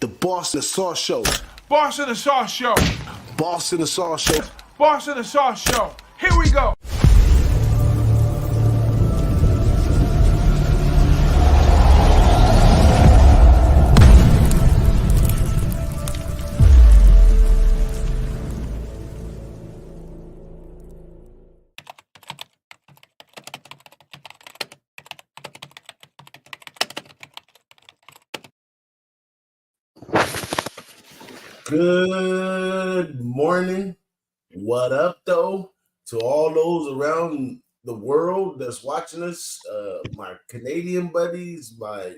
The Boss and the Sauce Show. Boss and the Sauce Show. Boss and the Sauce Show. Boss and the Sauce Show. Here we go. Good morning. What up, though, to all those around the world that's watching us, my Canadian buddies, my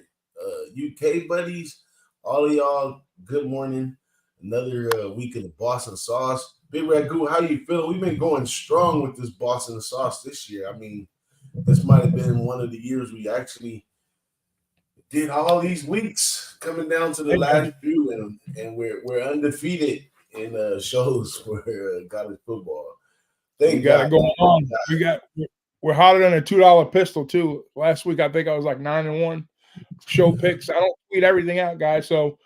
UK buddies, all of y'all, good morning. Another week of the Boston Sauce. Big Ragu, how you feeling? We've been going strong with this Boston Sauce this year. I mean, this might have been one of the years we actually did all these weeks coming down to the last few, and we're undefeated in shows for college football. Thank God. Got it going on. We're hotter than a $2 pistol too. Last week I think I was like 9-1 show picks. I don't tweet everything out, guys. So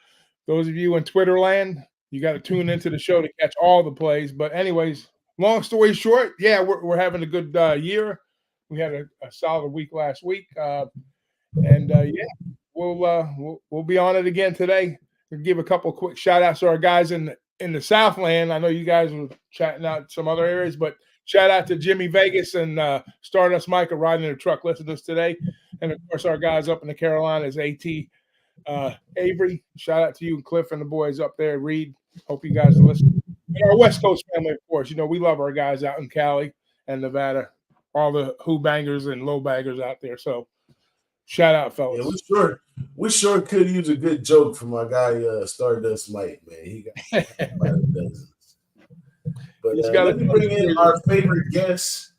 those of you in Twitter land, you got to tune into the show to catch all the plays. But anyways, long story short, yeah, we're having a good year. We had a solid week last week. We'll be on it again today. We'll give a couple quick shout outs to our guys in the Southland. I know you guys were chatting out some other areas, but shout out to Jimmy Vegas and Stardust Micah riding in the truck listening to us today. And of course, our guys up in the Carolinas, AT Avery. Shout out to you and Cliff and the boys up there. Reed, hope you guys are listening. And our West Coast family, of course. You know, we love our guys out in Cali and Nevada, all the Who-Bangers and Low-Bangers out there. So shout out, fellas. Yeah, we sure could use a good joke from my guy Stardust Mike, man. He got dozens. But let me bring in our favorite guest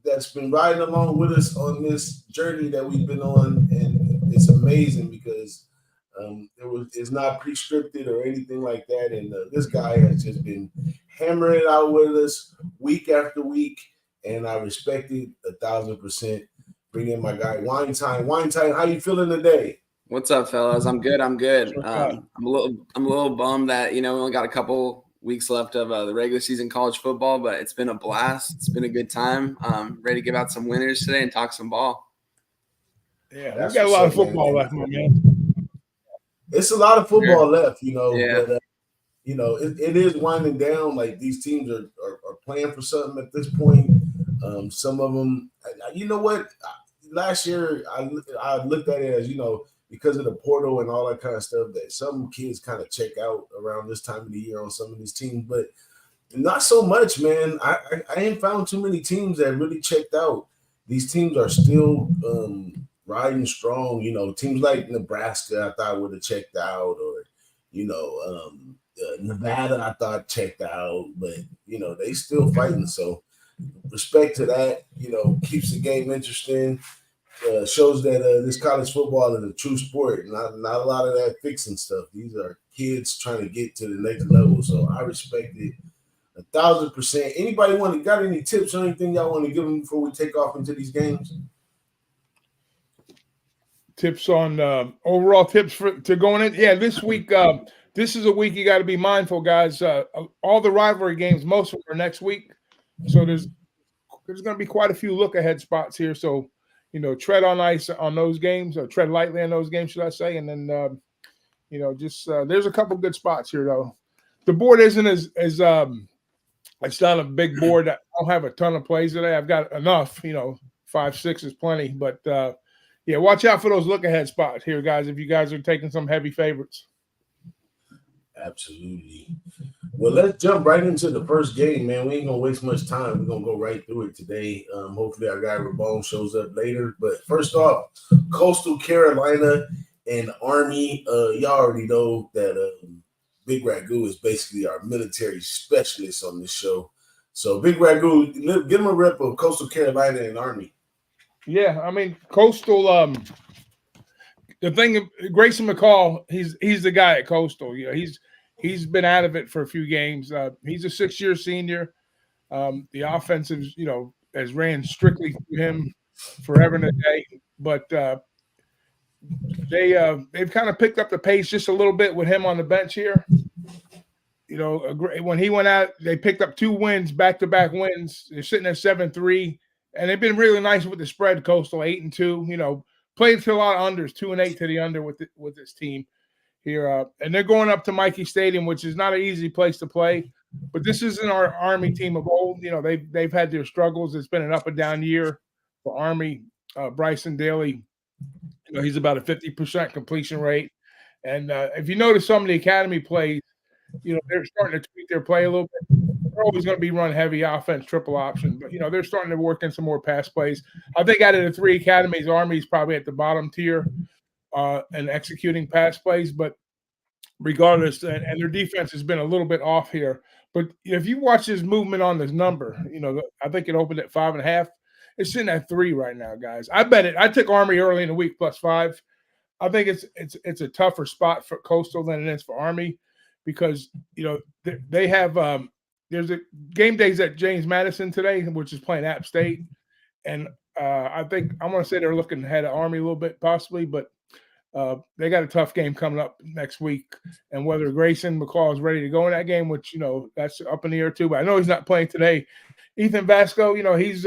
that's been riding along with us on this journey that we've been on, and it's amazing because it's not pre-scripted or anything like that, and this guy has just been hammering it out with us week after week, and I respect it 1,000%. Bring in my guy, Wine Time. Wine Time, how you feeling today? What's up, fellas? I'm good. I'm a little bummed that we only got a couple weeks left of the regular season college football, but it's been a blast. It's been a good time. Ready to give out some winners today and talk some ball. Yeah, we got a lot of football left, my man. It's a lot of football left, Yeah. But it is winding down. Like these teams are playing for something at this point. Some of them, you know what? Last year, I looked at it as, because of the portal and all that kind of stuff, that some kids kind of check out around this time of the year on some of these teams, but not so much, man. I ain't found too many teams that really checked out. These teams are still riding strong. Teams like Nebraska, I thought would have checked out, or, Nevada, I thought checked out, but, they still fighting. So respect to that, keeps the game interesting. Shows that this college football is a true sport. Not a lot of that fixing stuff. These are kids trying to get to the next level. So I respect it 1,000%. Anybody got any tips or anything y'all want to give them before we take off into these games? Tips on overall tips to going in. Yeah, this week. This is a week you got to be mindful, guys. All the rivalry games, most of them are next week. So there's going to be quite a few look ahead spots here. So, tread on ice on those games, or tread lightly on those games, should I say? And then, there's a couple good spots here, though. The board isn't as it's not a big board. I don't have a ton of plays today. I've got enough, 5, 6 is plenty. But, watch out for those look ahead spots here, guys, if you guys are taking some heavy favorites. Absolutely. Well, let's jump right into the first game, man. We ain't gonna waste much time. We're gonna go right through it today. Hopefully our guy Ramon shows up later. But first off, Coastal Carolina and Army. Y'all already know that Big Ragu is basically our military specialist on this show. So Big Ragu, give him a rep of Coastal Carolina and Army. Yeah, I mean Coastal. The thing, Grayson McCall, he's the guy at Coastal. He's been out of it for a few games. He's a 6-year senior. The offensive, has ran strictly through him forever and a day. But they've kind of picked up the pace just a little bit with him on the bench here. You know, when he went out, they picked up 2 wins, back-to-back wins. They're sitting at 7-3, and they've been really nice with the spread. Coastal 8-2. You know, played to a lot of unders, 2-8 to the under with this team here, and they're going up to Mikey Stadium, which is not an easy place to play. But this isn't our Army team of old. You know, they've had their struggles. It's been an up and down year for Army. Bryson Daly, you know, he's about a 50% completion rate, and if you notice some of the academy plays, you know, they're starting to tweak their play a little bit. They're always going to be run heavy offense, triple option, but you know they're starting to work in some more pass plays. I think out of the 3 academies, Army's probably at the bottom tier and executing pass plays, but regardless, and their defense has been a little bit off here. But if you watch this movement on this number, you know, I think it opened at 5.5. It's sitting at 3 right now, guys. I bet it. I took Army early in the week +5. I think it's a tougher spot for Coastal than it is for Army because you know they have there's a game days at James Madison today, which is playing App State, and I think I'm going to say they're looking ahead of Army a little bit possibly, but they got a tough game coming up next week, and whether Grayson McCall is ready to go in that game, which you know that's up in the air too. But I know he's not playing today. Ethan Vasco, you know he's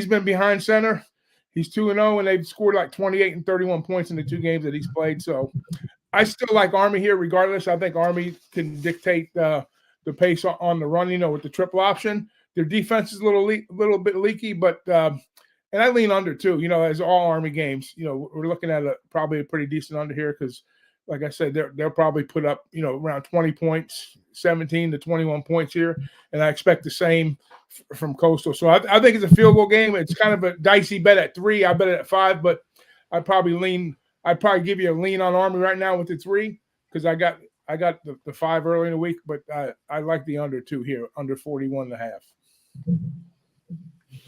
been behind center. He's 2-0, and they've scored like 28 and 31 points in the 2 games that he's played. So I still like Army here, regardless. I think Army can dictate the pace on the run. You know, with the triple option, their defense is a little bit leaky, but and I lean under too. You know, as all Army games, you know, we're looking at probably a pretty decent under here because, like I said, they'll probably put up around 20 points, 17 to 21 points here, and I expect the same from Coastal. So I think it's a field goal game. It's kind of a dicey bet at 3. I bet it at 5, but I'd probably give you a lean on Army right now with the 3 because I got the 5 early in the week, but I like the under 2 here, under 41.5.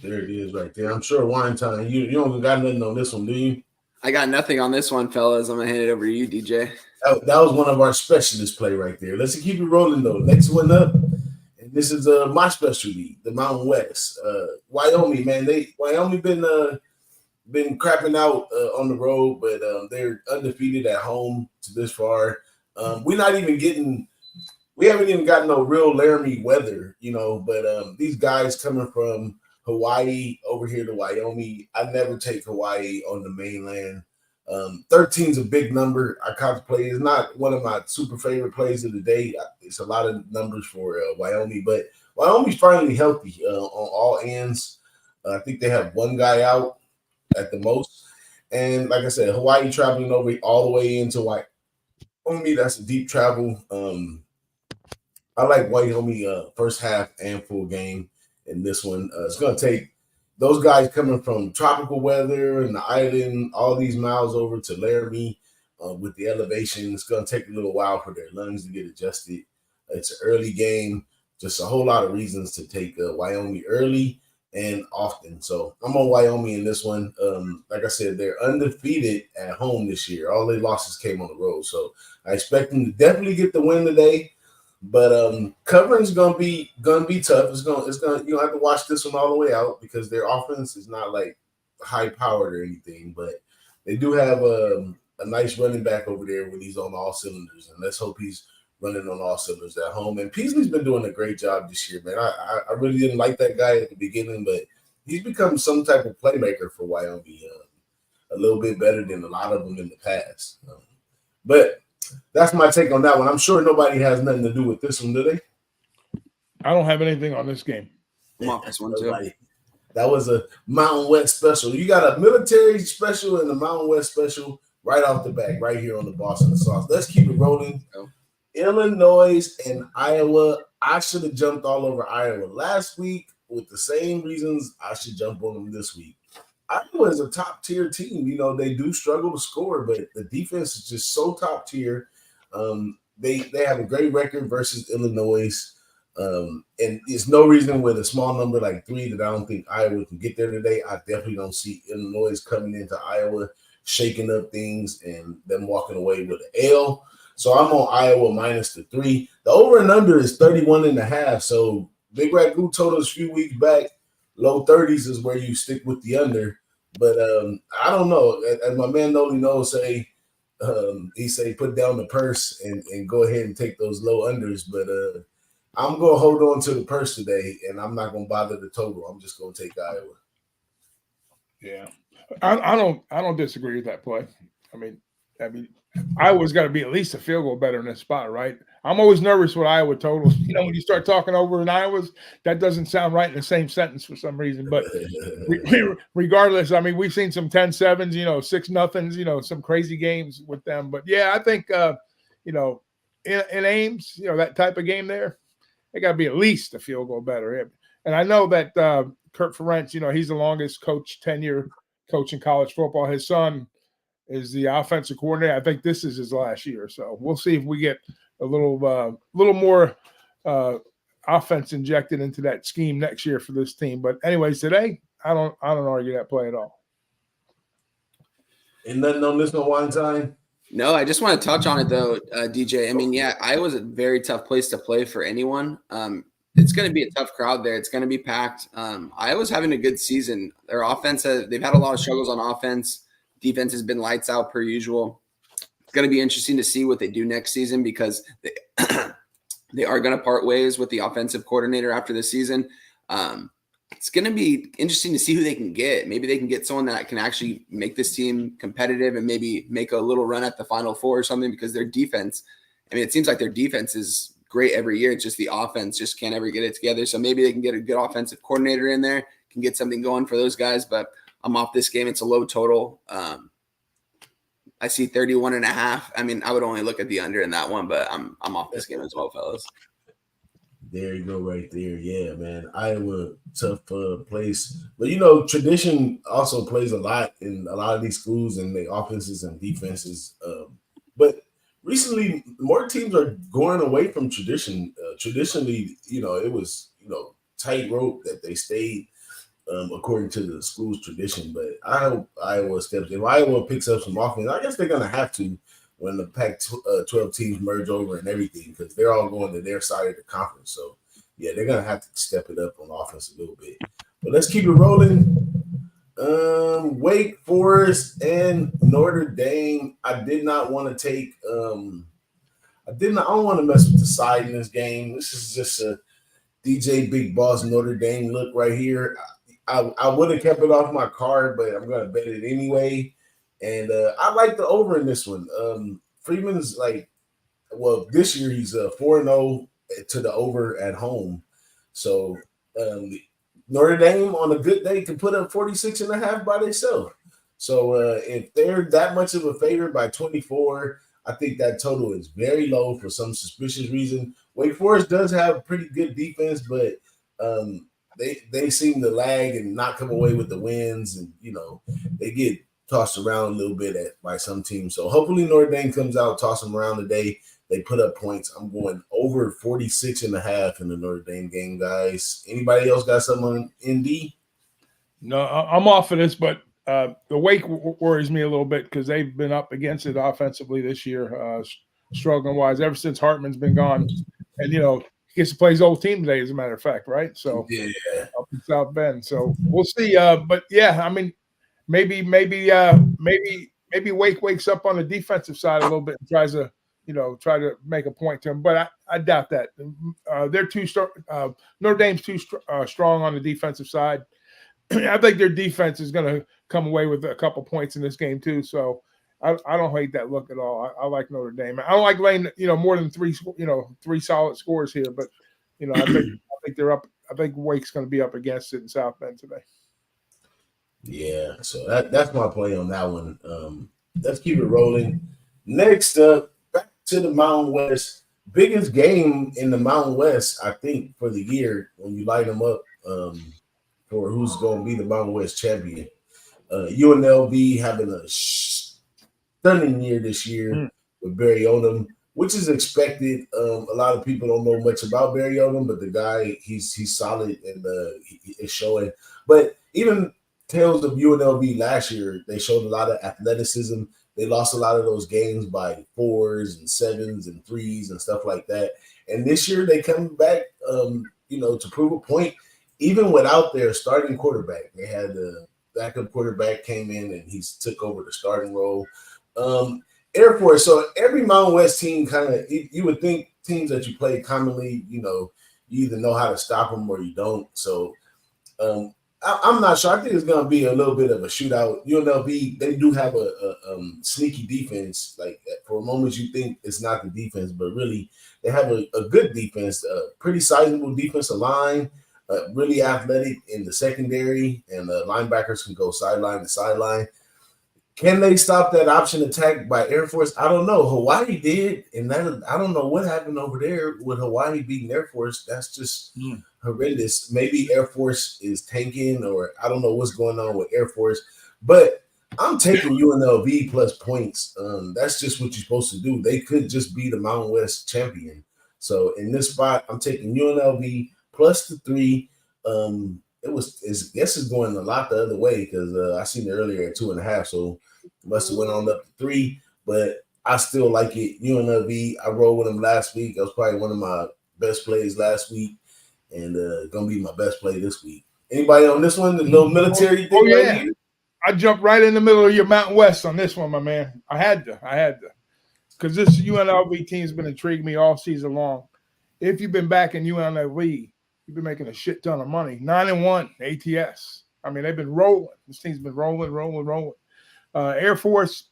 There it is right there. I'm sure Wine Time, you don't got nothing on this one, do you? I got nothing on this one, fellas. I'm going to hand it over to you, DJ. That was one of our specialist play right there. Let's keep it rolling, though. Next one up, and this is my specialty, the Mountain West. Wyoming, man. Wyoming been crapping out on the road, but they're undefeated at home to this far. We haven't even gotten no real Laramie weather, but these guys coming from Hawaii over here to Wyoming, I never take Hawaii on the mainland. 13 is a big number. I contemplate. It's not one of my super favorite plays of the day. It's a lot of numbers for Wyoming, but Wyoming's finally healthy on all ends. I think they have one guy out at the most. And like I said, Hawaii traveling over all the way into Wyoming. That's a deep travel. I like Wyoming first half and full game in this one. It's going to take those guys coming from tropical weather and the island, all these miles over to Laramie with the elevation. It's going to take a little while for their lungs to get adjusted. It's an early game. Just a whole lot of reasons to take Wyoming early and often. So I'm on Wyoming in this one. Like I said, they're undefeated at home this year. All their losses came on the road. So I expect them to definitely get the win today. But covering's gonna be tough. It's gonna you have to watch this one all the way out because their offense is not like high powered or anything, but they do have a nice running back over there when he's on all cylinders, and let's hope he's running on all cylinders at home. And Peasley's been doing a great job this year, man. I really didn't like that guy at the beginning, but he's become some type of playmaker for Wyoming, a little bit better than a lot of them in the past. But that's my take on that one. I'm sure nobody has nothing to do with this one, do they? I don't have anything on this game. I'm off this one too. That was a Mountain West special. You got a military special and a Mountain West special right off the bat, right here on the Boston Sauce. Let's keep it rolling. Illinois and Iowa. I should have jumped all over Iowa last week with the same reasons I should jump on them this week. Iowa is a top-tier team. They do struggle to score, but the defense is just so top-tier. They have a great record versus Illinois. And there's no reason with a small number like 3 that I don't think Iowa can get there today. I definitely don't see Illinois coming into Iowa, shaking up things, and them walking away with an L. So I'm on Iowa minus the 3. The over and under is 31.5. So Big Ragu told us a few weeks back, low 30s is where you stick with the under. But I don't know. As my man Noli knows, he say put down the purse and go ahead and take those low unders. But I'm gonna hold on to the purse today, and I'm not gonna bother the total. I'm just gonna take Iowa. Yeah, I don't disagree with that play. I mean, Iowa's got to be at least a field goal better in this spot, right? I'm always nervous with Iowa totals. You know, when you start talking over in Iowa's, that doesn't sound right in the same sentence for some reason. But regardless, I mean, we've seen some 10-7s, 6-0s, some crazy games with them. But yeah, I think, in Ames, that type of game there, they got to be at least a field goal better. And I know that Kurt Ferenc, he's the longest tenure coach in college football. His son is the offensive coordinator. I think this is his last year. So we'll see if we get a little more offense injected into that scheme next year for this team. But anyways, today, I don't argue that play at all. And nothing on this one time? No, I just want to touch on it though, DJ. I mean, yeah, Iowa's a very tough place to play for anyone. It's going to be a tough crowd there. It's going to be packed. Iowa's having a good season. Their offense they've had a lot of struggles on offense. Defense has been lights out per usual. It's going to be interesting to see what they do next season because they are going to part ways with the offensive coordinator after the season. It's going to be interesting to see who they can get. Maybe they can get someone that can actually make this team competitive and maybe make a little run at the Final Four or something because their defense, it seems like their defense is great every year. It's just the offense just can't ever get it together. So maybe they can get a good offensive coordinator in there, can get something going for those guys. But I'm off this game. It's a low total. I see 31.5. I would only look at the under in that one, but I'm off this game as well, fellas. There you go, right there. Yeah, man. Iowa, tough place. But, tradition also plays a lot in a lot of these schools and the offenses and defenses. But recently, more teams are going away from tradition. Traditionally, it was, tightrope that they stayed according to the school's tradition. But I hope Iowa steps. If Iowa picks up some offense, I guess they're going to have to when the Pac-12 teams merge over and everything because they're all going to their side of the conference. So, yeah, they're going to have to step it up on offense a little bit. But let's keep it rolling. Wake Forest and Notre Dame. I did not want to take I don't want to mess with the side in this game. This is just a DJ Big Boss Notre Dame look right here. I would have kept it off my card, but I'm going to bet it anyway. And I like the over in this one. Freeman is this year he's 4-0 to the over at home. So Notre Dame on a good day can put up 46.5 by themselves. So if they're that much of a favorite by 24, I think that total is very low for some suspicious reason. Wake Forest does have a pretty good defense, but they seem to lag and not come away with the wins, and they get tossed around a little bit by some teams. So hopefully Notre Dame comes out, toss them around today. They put up points. I'm going over 46.5 in the Notre Dame game, guys. Anybody else got something on ND? No, I'm off of this, but the Wake worries me a little bit because they've been up against it offensively this year, struggling wise ever since Hartman's been gone. And, he gets to play his old team today, as a matter of fact, right? So yeah, up in South Bend. So we'll see. But yeah, maybe Wake wakes up on the defensive side a little bit and tries to, try to make a point to him. But I doubt that. They're too strong. Notre Dame's too strong on the defensive side. I think their defense is going to come away with a couple points in this game too. So I don't hate that look at all. I like Notre Dame. I don't like laying, more than three solid scores here. But I think they're up. I think Wake's going to be up against it in South Bend today. Yeah, so that's my play on that one. Let's keep it rolling. Next up, back to the Mountain West. Biggest game in the Mountain West, I think, for the year when you light them up for who's going to be the Mountain West champion. UNLV having a stunning year this year with Barry Odom, which is expected. A lot of people don't know much about Barry Odom, but the guy, he's solid and it's showing. But even Tales of UNLV last year, they showed a lot of athleticism. They lost a lot of those games by 4s and 7s and 3s and stuff like that. And this year they come back, to prove a point. Even without their starting quarterback, they had backup quarterback came in and he's took over the starting role. Air Force. So every Mountain West team kind of you would think teams that you play commonly, you either know how to stop them or you don't. So I'm not sure. I think it's going to be a little bit of a shootout. UNLV, they do have a sneaky defense. Like for a moment, you think it's not the defense, but really they have a good defense, pretty sizable defensive line, really athletic in the secondary, and the linebackers can go sideline to sideline. Can they stop that option attack by Air Force? I don't know. Hawaii did, and that I don't know what happened over there with Hawaii beating Air Force. That's just horrendous. Maybe Air Force is tanking, or I don't know what's going on with Air Force. But I'm taking UNLV plus points. That's just what you're supposed to do. They could just be the Mountain West champion. So in this spot, I'm taking UNLV plus the 3. It's going a lot the other way because I seen it earlier at 2.5, so must have went on up to 3. But I still like it. UNLV, I rolled with them last week. That was probably one of my best plays last week, and gonna be my best play this week. Anybody on this one? The little military thing right here? I jumped right in the middle of your Mountain West on this one, my man. I had to, because this UNLV team's been intriguing me all season long. If you've been back in UNLV, you've been making a shit ton of money. 9-1 ATS. I mean, they've been rolling. This team's been rolling. Air Force,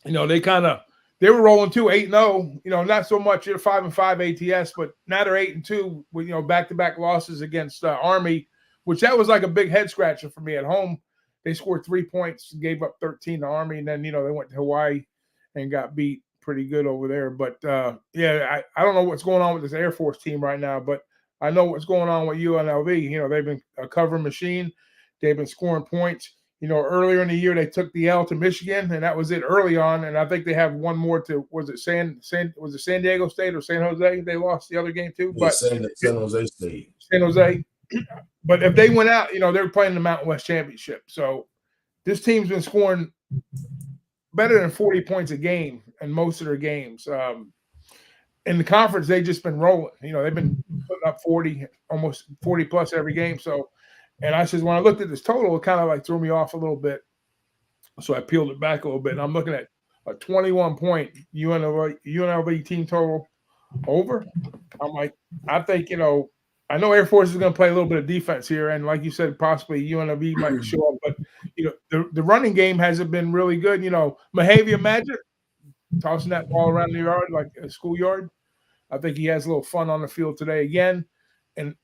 they were rolling too, 8-0. Not so much 5-5 ATS, but now they're 8-2 with back-to-back losses against Army, which that was like a big head scratcher for me at home. They scored 3 points, gave up 13 to Army, and then they went to Hawaii and got beat pretty good over there. But I don't know what's going on with this Air Force team right now, but I know what's going on with UNLV. They've been a cover machine. They've been scoring points. Earlier in the year, they took the L to Michigan, and that was it early on. And I think they have one more to, was it San Diego State or San Jose? They lost the other game too. But San Jose State. San Jose. But if they went out, they're playing the Mountain West Championship. So this team's been scoring better than 40 points a game in most of their games. In the conference, they've just been rolling. They've been putting up 40, almost 40 plus every game. So, and I said, when I looked at this total, it kind of like threw me off a little bit. So I peeled it back a little bit. And I'm looking at a 21-point UNLV team total over. I'm like, I think, I know Air Force is going to play a little bit of defense here. And like you said, possibly UNLV might show up. But, the running game hasn't been really good. Mahavia Magic, tossing that ball around the yard like a schoolyard. I think he has a little fun on the field today again. And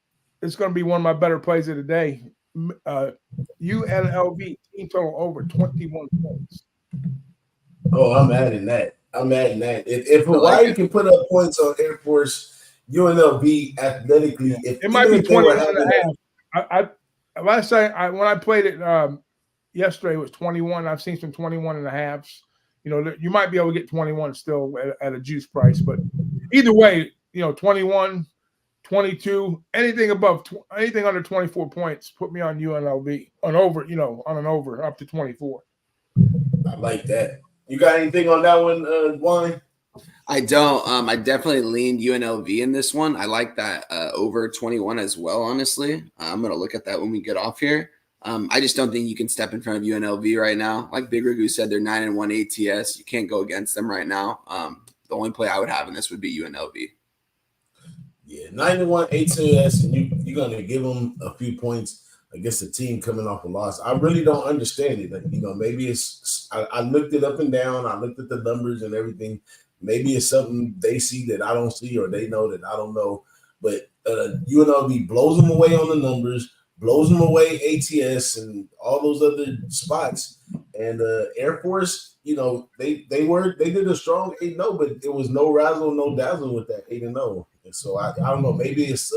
it's going to be one of my better plays of the day. UNLV team total over 21 points. Oh, I'm adding that. If Hawaii can put up points on Air Force, UNLV athletically, it might be 21.5. Last time when I played it yesterday, it was 21. I've seen some 21.5s. You might be able to get 21 still at a juice price, but either way, 21, 22, anything under 24 points, put me on UNLV on over, on an over up to 24. I like that. You got anything on that one, Wine? I don't. I definitely leaned UNLV in this one. I like that over 21 as well, honestly. I'm going to look at that when we get off here. I just don't think you can step in front of UNLV right now. Like Big Ragu said, they're 9-1 ATS. You can't go against them right now. The only play I would have in this would be UNLV. Yeah, 9-1 ATS, and you're going to give them a few points against a team coming off a loss. I really don't understand it. Like, maybe it's I looked it up and down. I looked at the numbers and everything. Maybe it's something they see that I don't see or they know that I don't know. But UNLV blows them away on the numbers, blows them away ATS and all those other spots. And Air Force, they did a strong 8-0, but it was no razzle, no dazzle with that 8-0. And so I don't know. Maybe it's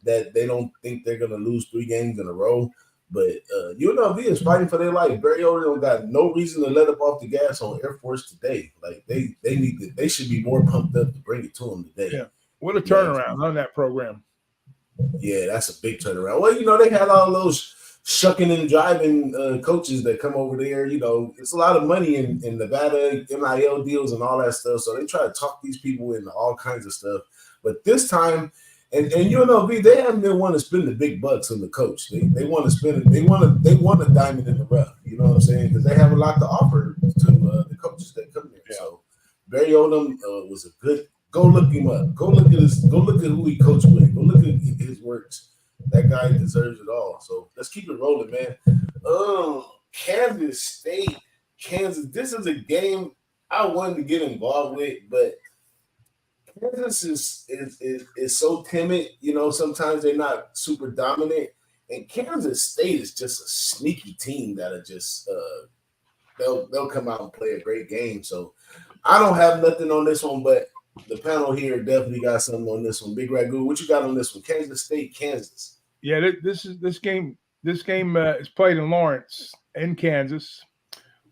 that they don't think they're going to lose 3 games in a row. But UNLV is fighting for their life. Barry Odom got no reason to let up off the gas on Air Force today. Like they should be more pumped up to bring it to them today. Yeah, what a turnaround on that program. Yeah, that's a big turnaround. Well, they had all those shucking and driving coaches that come over there. It's a lot of money in Nevada, NIL deals and all that stuff. So they try to talk these people into all kinds of stuff. But this time, And UNLV, they haven't been wanting to spend the big bucks on the coach. They want to spend it. They want a diamond in the rough. You know what I'm saying? Because they have a lot to offer to the coaches that come there. Yeah. So Barry Odom was a good. Go look him up. Go look at his. Go look at who he coached with. Go look at his works. That guy deserves it all. So let's keep it rolling, man. Kansas State, Kansas. This is a game I wanted to get involved with, but Kansas is so timid. You know, sometimes they're not super dominant, and Kansas State is just a sneaky team that are just they'll come out and play a great game. So I don't have nothing on this one, but the panel here definitely got something on this one. Big Ragu, what you got on this one? Kansas State, Kansas. Yeah, this game is played in Lawrence, in Kansas,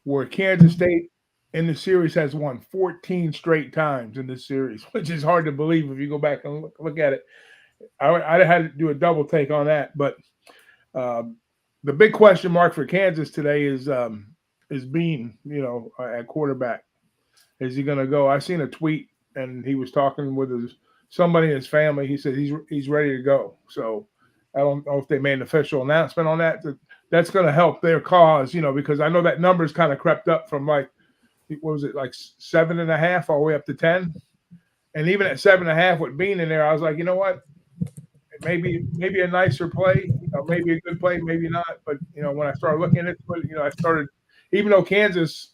where Kansas State in the series has won 14 straight times in this series, which is hard to believe if you go back and look at it. I had to do a double take on that, but the big question mark for Kansas today is Bean, at quarterback. Is he going to go? I seen a tweet, and he was talking with somebody in his family. He said he's ready to go. So I don't know if they made an official announcement on that. That's going to help their cause, because I know that number's kind of crept up from like 7.5 all the way up to 10. And even at 7.5 with Bean in there, I was like, you know what? Maybe a nicer play, maybe a good play, maybe not. But when I started looking at it, I started, even though Kansas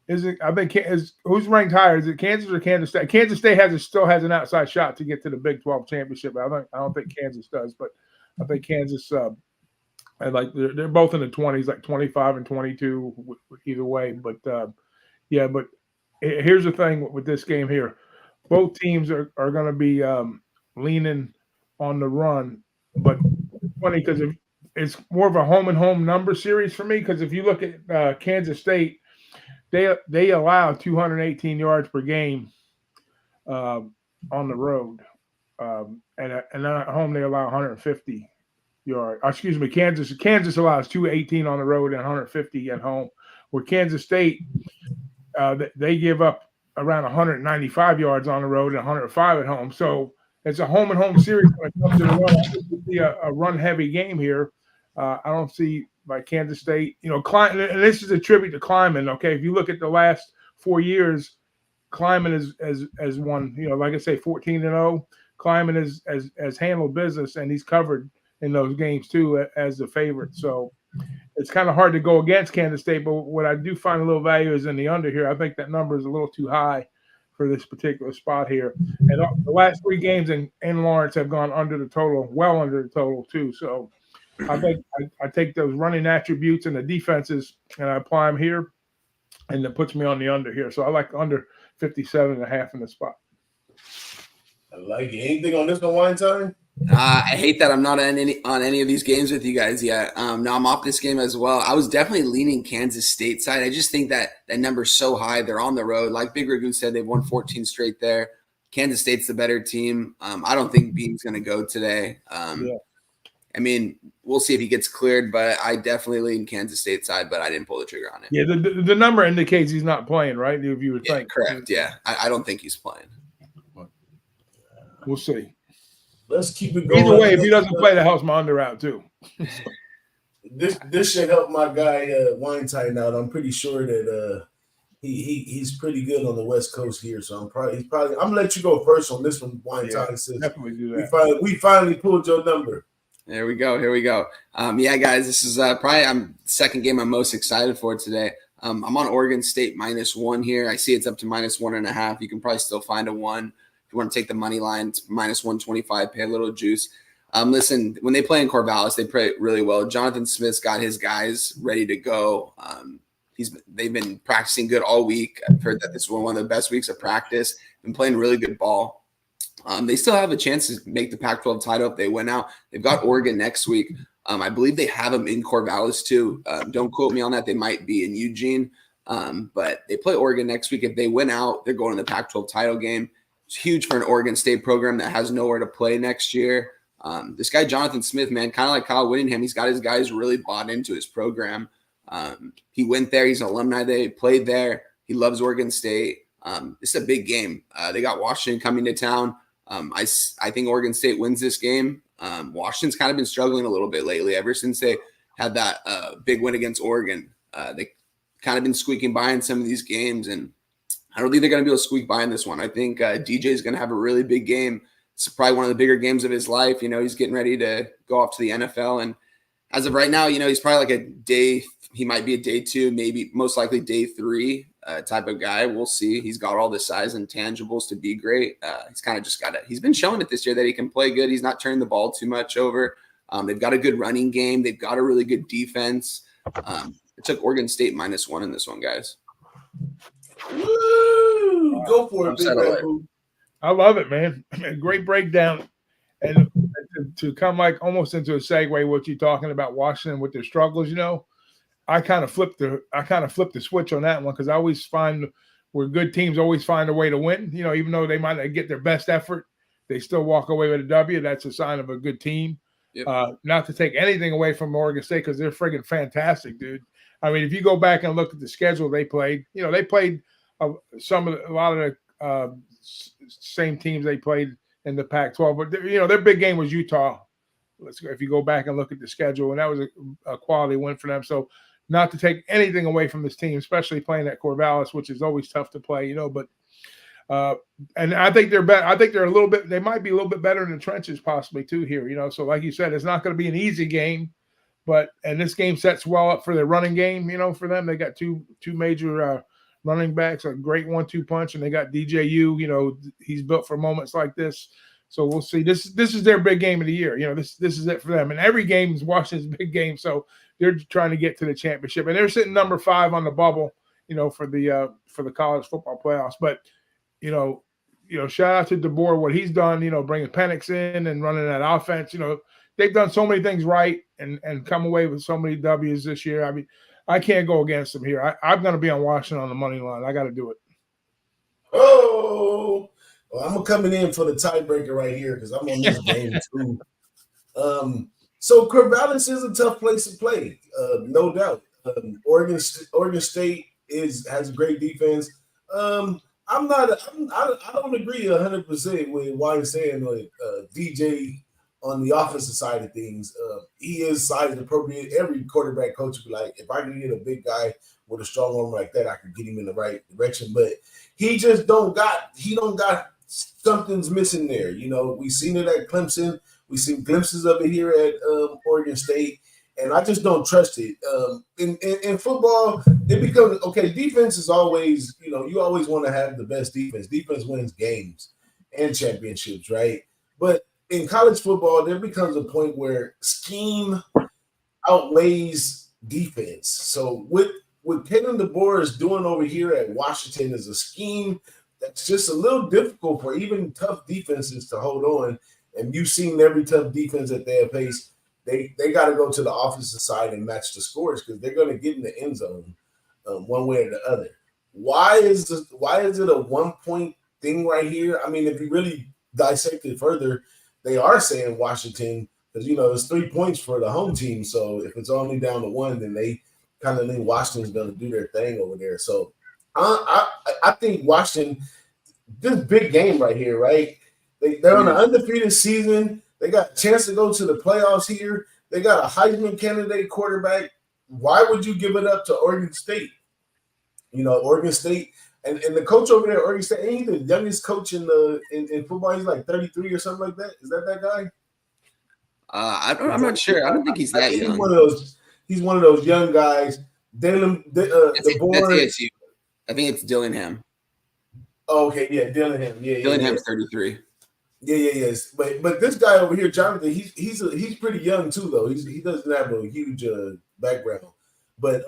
isn't, I think who's ranked higher? Is it Kansas or Kansas State? Kansas State still has an outside shot to get to the Big 12 championship. I don't think Kansas does, but I think Kansas, they're both in the 20s, like 25 and 22, either way. But but here's the thing with this game here: both teams are going to be leaning on the run, but it's funny because it's more of a home and home number series for me. Because if you look at Kansas State, they allow 218 yards per game on the road, and at home they allow 150 yards. Excuse me, Kansas allows 218 on the road and 150 at home. Where Kansas State, they give up around 195 yards on the road and 105 at home. So it's a home and home series when it comes to the run. I think we'll see a run heavy game here. I don't see like Kansas State, and this is a tribute to Kleiman. Okay, if you look at the last 4 years, Kleiman has won. Like I say, 14-0. Kleiman has handled business, and he's covered in those games too as the favorite. So it's kind of hard to go against Kansas State. But what I do find a little value is in the under here. I think that number is a little too high for this particular spot here. And the last 3 games in Lawrence have gone under the total, well under the total too. So I think I take those running attributes and the defenses and I apply them here, and it puts me on the under here. So I like under 57.5 in the spot. I like it. Anything on this one, Wine Time? I hate that I'm not on any of these games with you guys yet. No, I'm off this game as well. I was definitely leaning Kansas State side. I just think that number's so high. They're on the road. Like Big Ragu said, they've won 14 straight there. Kansas State's the better team. I don't think Bean's going to go today. I mean, we'll see if he gets cleared, but I definitely lean Kansas State side, but I didn't pull the trigger on it. Yeah, the number indicates he's not playing, right? If you would think. Correct, yeah. I don't think he's playing. We'll see. Let's keep it going. Either way, if he doesn't play, that helps my under out too. This should help my guy Wine Time out. I'm pretty sure that he's pretty good on the West Coast here. So I'm gonna let you go first on this one, Wine Time. Definitely do that. We finally pulled your number. There we go. Here we go. Guys, this is probably second game I'm most excited for today. I'm on Oregon State -1 here. I see it's up to -1.5. You can probably still find a 1. If you want to take the money line, it's -125, pay a little juice. Listen, when they play in Corvallis, they play really well. Jonathan Smith's got his guys ready to go. They've been practicing good all week. I've heard that this was one of the best weeks of practice. Been playing really good ball. They still have a chance to make the Pac-12 title if they win out. They've got Oregon next week. I believe they have them in Corvallis too. Don't quote me on that. They might be in Eugene. But they play Oregon next week. If they win out, they're going to the Pac-12 title game. It's huge for an Oregon State program that has nowhere to play next year. This guy, Jonathan Smith, man, kind of like Kyle Whittingham, he's got his guys really bought into his program. He went there. He's an alumni there. He played there. He loves Oregon State. This is a big game. They got Washington coming to town. I think Oregon State wins this game. Washington's kind of been struggling a little bit lately ever since they had that big win against Oregon. They kind of been squeaking by in some of these games, and I don't think they're going to be able to squeak by in this one. I think DJ is going to have a really big game. It's probably one of the bigger games of his life. He's getting ready to go off to the NFL, and as of right now, he's probably like he might be a day 2, maybe most likely day 3 type of guy. We'll see. He's got all the size and tangibles to be great. He's kind of just he's been showing it this year that he can play good. He's not turning the ball too much over. They've got a good running game. They've got a really good defense. It took Oregon State -1 in this one, guys. Woo! Go for it, Big Red. I love it, man. Great breakdown. And to come like almost into a segue, what you're talking about Washington with their struggles, I kind of flipped the switch on that one, because I always find where good teams always find a way to win. Even though they might not get their best effort, they still walk away with a W. That's a sign of a good team. Yep. Not to take anything away from Oregon State, because they're friggin' fantastic, dude. I mean, if you go back and look at the schedule they played, they played a lot of the same teams they played in the Pac-12, but their big game was Utah. If you go back and look at the schedule, and that was a quality win for them. So, not to take anything away from this team, especially playing at Corvallis, which is always tough to play, but and I think they're better. I think they're they might be a little bit better in the trenches possibly too here, So like you said, it's not going to be an easy game, and this game sets well up for their running game, for them. They got two major running backs, a great 1-2 punch, and they got DJU, he's built for moments like this. So we'll see. This is their big game of the year. This is it for them. And every game is Washington's big game. So they're trying to get to the championship. And they're sitting number 5 on the bubble, for the college football playoffs. But, shout out to DeBoer, what he's done, bringing Penix in and running that offense. They've done so many things right and come away with so many W's this year. I mean, I can't go against them here. I'm going to be on Washington on the money line. I got to do it. Oh, well, I'm coming in for the tiebreaker right here because I'm on this game too. So Corvallis is a tough place to play, no doubt. Oregon State has a great defense. I don't agree 100% with why you're saying DJ on the offensive side of things. He is size appropriate. Every quarterback coach would be like, if I can get a big guy with a strong arm like that, I can get him in the right direction. But he just don't got something's missing there. We've seen it at Clemson. We've seen glimpses of it here at Oregon State, and I just don't trust it. In football, it becomes okay. Defense is always, you always want to have the best defense. Defense wins games and championships, right? But in college football, there becomes a point where scheme outweighs defense. So what Kalen DeBoer is doing over here at Washington is a scheme that's just a little difficult for even tough defenses to hold on. And you've seen every tough defense that they have faced. They got to go to the offensive side and match the scores because they're going to get in the end zone one way or the other. Why is it a 1-point thing right here? I mean, if you really dissect it further, they are saying Washington because it's 3 points for the home team. So if it's only down to 1, then they kind of think Washington's going to do their thing over there. So I think Washington, this big game right here, right? They're on an undefeated season. They got a chance to go to the playoffs here. They got a Heisman candidate quarterback. Why would you give it up to Oregon State? Oregon State and the coach over there at Oregon State, ain't he the youngest coach in football? He's like 33 or something like that. Is that guy? I'm not sure. I don't think he's that young. He's one of those young guys. That's ASU. I think it's Dillingham. Oh, okay, yeah, Dillingham. Yeah, Dillingham's 33. Yeah. But this guy over here, Jonathan, he's pretty young too, though. He doesn't have a huge background. But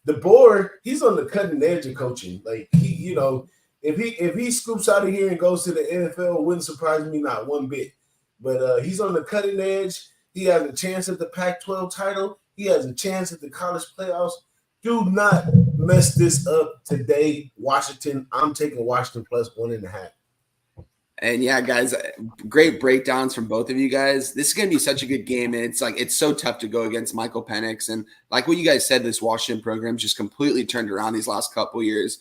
DeBoer, he's on the cutting edge of coaching. Like if he scoops out of here and goes to the NFL, it wouldn't surprise me not one bit. But he's on the cutting edge. He has a chance at the Pac-12 title. He has a chance at the college playoffs. Do not mess this up today, Washington. I'm taking Washington plus 1.5. And yeah, guys, great breakdowns from both of you guys. This is going to be such a good game. And it's so tough to go against Michael Penix. And like what you guys said, this Washington program just completely turned around these last couple years.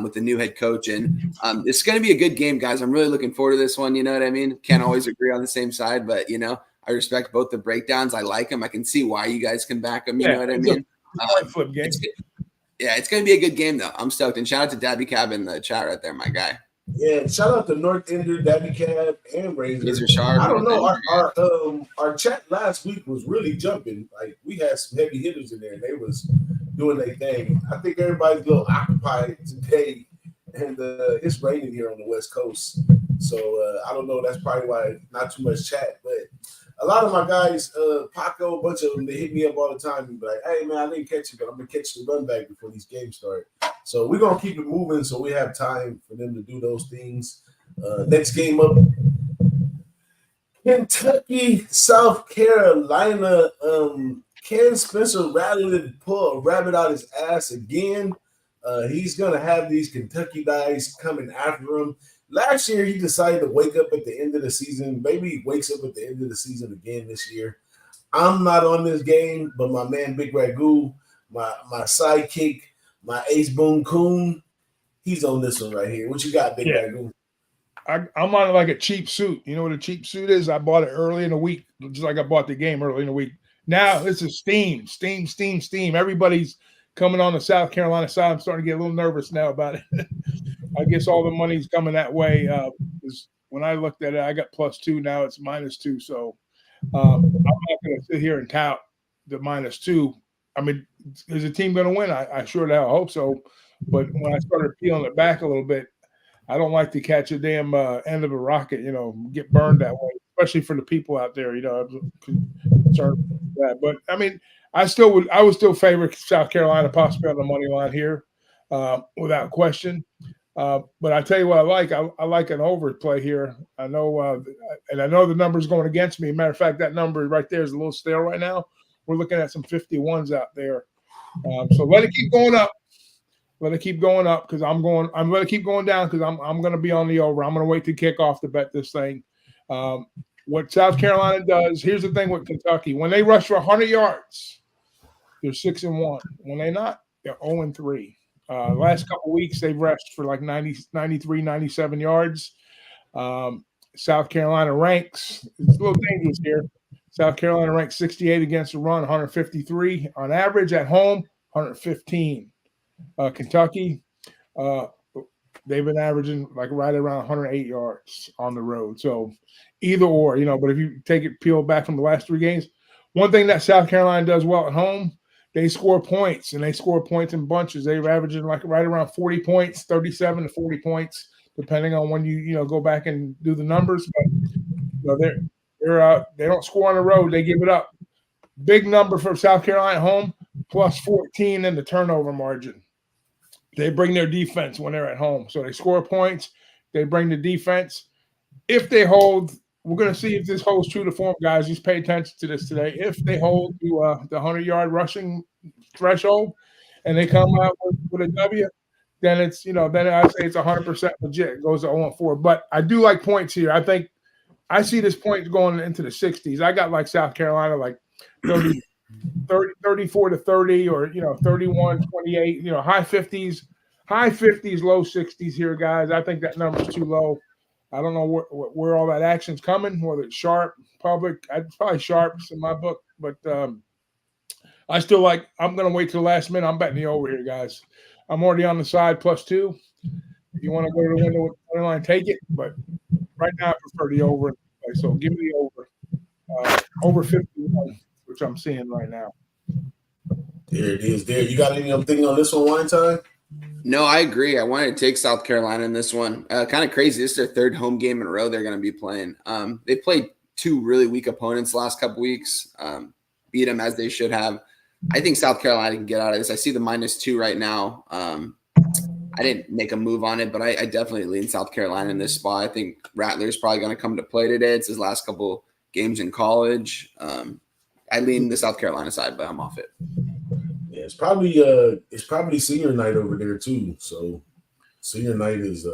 with the new head coach. And it's going to be a good game, guys. I'm really looking forward to this one. You know what I mean? Can't always agree on the same side, but, you know, I respect both the breakdowns. I like them. I can see why you guys can back them. You know what I mean? Flip game. It's going to be a good game, though. I'm stoked. And shout out to Dabby Cab in the chat right there, my guy. Yeah, and shout out to North Ender, Dabby Cab, and Razor. Sharp, I don't know. Our chat last week was really jumping. Like, we had some heavy hitters in there, and they was doing their thing. I think everybody's a little occupied today, and it's raining here on the West Coast. So I don't know. That's probably why not too much chat. But a lot of my guys, Paco, a bunch of them, they hit me up all the time and be like, hey, man, I didn't catch it, but I'm going to catch the run back before these games start. So we're going to keep it moving so we have time for them to do those things. Next game up, Kentucky, South Carolina. Can Spencer Rattler pull a rabbit out his ass again? He's going to have these Kentucky guys coming after him. Last year, he decided to wake up at the end of the season. Maybe he wakes up at the end of the season again this year. I'm not on this game, but my man Big Ragu, my sidekick, my ace boom coon, he's on this one right here. What you got, Big Ragu? I'm on like a cheap suit. You know what a cheap suit is? I bought it early in the week, just like I bought the game early in the week. Now this is steam. Everybody's coming on the South Carolina side. I'm starting to get a little nervous now about it. I guess all the money's coming that way. When I looked at it, I got +2. Now it's -2. So I'm not going to sit here and tout the -2. I mean, is the team going to win? I sure I hope so. But when I started peeling it back a little bit, I don't like to catch a damn end of a rocket, you know, get burned that way, especially for the people out there, you know, I'm concerned with that. But, I mean, I would still favor South Carolina possibly on the money line here without question. But I tell you what I like. I like an overplay here. I know, and I know the number's going against me. Matter of fact, that number right there is a little stale right now. We're looking at some 51s out there. So let it keep going up. Let it keep going up because I'm going to keep going down because I'm going to be on the over. I'm going to wait to kick off to bet this thing. What South Carolina does, here's the thing with Kentucky. When they rush for 100 yards, they're 6-1. When they're not, they're 0-3. Last couple of weeks, they've rushed for like 90, 93, 97 yards. South Carolina ranks, it's a little dangerous here. South Carolina ranks 68 against the run, 153 on average at home, 115. Kentucky, they've been averaging like right around 108 yards on the road. So either or, you know, but if you take it peeled back from the last 3 games, one thing that South Carolina does well at home, they score points, and they score points in bunches. They're averaging like right around 40 points, 37 to 40 points, depending on when you go back and do the numbers. But they don't score on the road; they give it up. Big number for South Carolina at home, +14 in the turnover margin. They bring their defense when they're at home, so they score points. They bring the defense. If they hold. We're going to see if this holds true to form, guys. Just pay attention to this today. If they hold to the 100-yard rushing threshold and they come out with a W, then it's, then I say it's 100% legit. It goes to 0-4. But I do like points here. I think I see this point going into the 60s. I got like South Carolina like 34 to 30 or, 31-28, high 50s, low 60s here, guys. I think that number's too low. I don't know where all that action's coming, whether it's sharp, public. It's probably sharps in my book, but I still like – I'm going to wait till the last minute. I'm betting the over here, guys. I'm already on the side +2. If you want to go to the window with the line, take it. But right now I prefer the over. So give me the over. Over 51, which I'm seeing right now. There it is. There. You got anything on this one, Wine Time? No, I agree. I wanted to take South Carolina in this one. Kind of crazy. This is their 3rd home game in a row they're going to be playing. They played 2 really weak opponents the last couple weeks, beat them as they should have. I think South Carolina can get out of this. I see the -2 right now. I didn't make a move on it, but I definitely lean South Carolina in this spot. I think Rattler's probably going to come to play today. It's his last couple games in college. I lean the South Carolina side, but I'm off it. Yeah, it's probably senior night over there too. So senior night is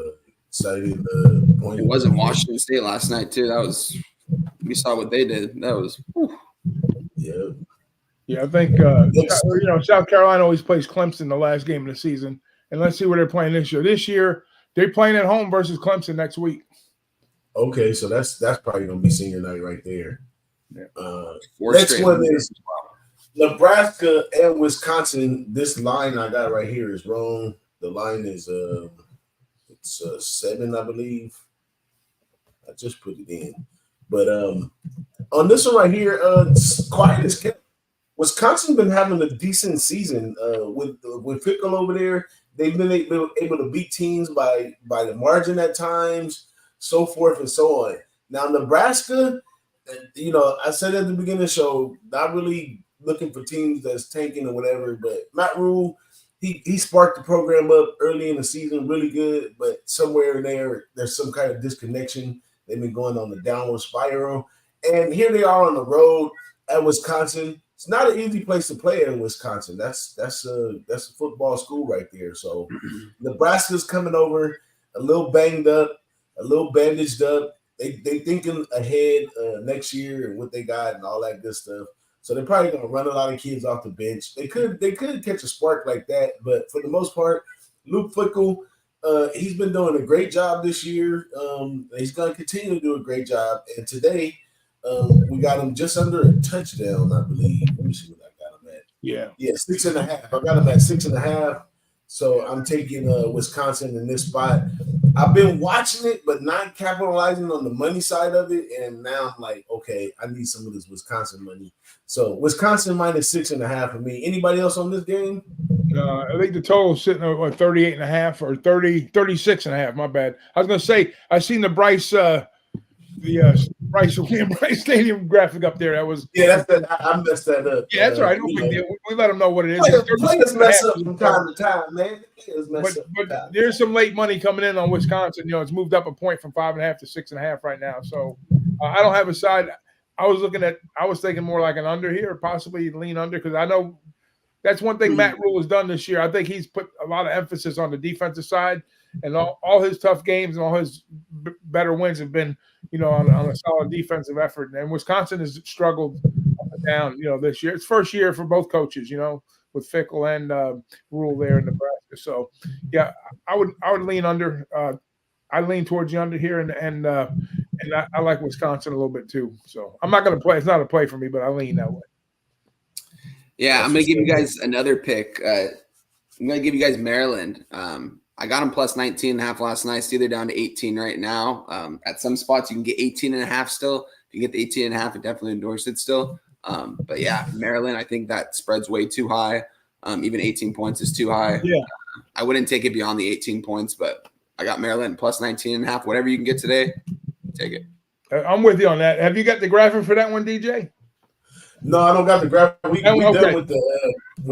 exciting. It wasn't Washington State last night too. We saw what they did. That was yeah. I think South Carolina always plays Clemson the last game of the season, and let's see where they're playing this year. This year, they're playing at home versus Clemson next week. Okay, so that's probably gonna be senior night right there. Yeah. Next one is Nebraska and Wisconsin. This line I got right here is wrong. The line is it's 7, I believe. I just put it in, but on this one right here, it's quiet as kept. Wisconsin been having a decent season with Fickle over there. They've been able to beat teams by the margin at times, so forth and so on. Now Nebraska, I said at the beginning of the show, not really looking for teams that's tanking or whatever, but Matt Rule, he sparked the program up early in the season, really good, but somewhere in there's some kind of disconnection. They've been going on the downward spiral, and here they are on the road at Wisconsin. It's not an easy place to play in Wisconsin. That's a football school right there. So Nebraska's coming over a little banged up, a little bandaged up. They thinking ahead next year and what they got and all that good stuff. So they're probably going to run a lot of kids off the bench. They could catch a spark like that, but for the most part, Luke Fickell, he's been doing a great job this year. He's going to continue to do a great job. And today, we got him just under a touchdown, I believe. Let me see what I got him at. Yeah, 6.5. I got him at 6.5. So I'm taking Wisconsin in this spot. I've been watching it, but not capitalizing on the money side of it. And now I'm like, okay, I need some of this Wisconsin money. So Wisconsin minus 6.5 for me. Anybody else on this game? I think the total is sitting at 38.5 or 36.5. My bad. I was going to say, I seen the Bryce Stadium graphic up there. That was that's that. I messed that up. Yeah, that's right. No big deal. We let them know what it is. Players mess up from time to time, man. But there's some late money coming in on Wisconsin. It's moved up a point from 5.5 to 6.5 right now. So I don't have a side. I was thinking more like an under here, possibly lean under, because I know that's one thing Matt Rule has done this year. I think he's put a lot of emphasis on the defensive side, and all his tough games and all his better wins have been, on a solid defensive effort. And Wisconsin has struggled up and down, this year. It's first year for both coaches, with Fickell and Rule there in Nebraska. So, yeah, I would lean under. I lean towards the under here, and I like Wisconsin a little bit too. So I'm not going to play. It's not a play for me, but I lean that way. Yeah, I'm going to give you guys another pick. I'm going to give you guys Maryland. I got them plus 19.5 last night. It's either down to 18 right now. At some spots, you can get 18.5 still. If you get the 18.5, I definitely endorse it still. But yeah, Maryland, I think that spread's way too high. Even 18 points is too high. Yeah, I wouldn't take it beyond the 18 points, but I got Maryland plus 19.5. Whatever you can get today, take it. I'm with you on that. Have you got the graphic for that one, DJ? No, I don't got the graphic. We done okay. with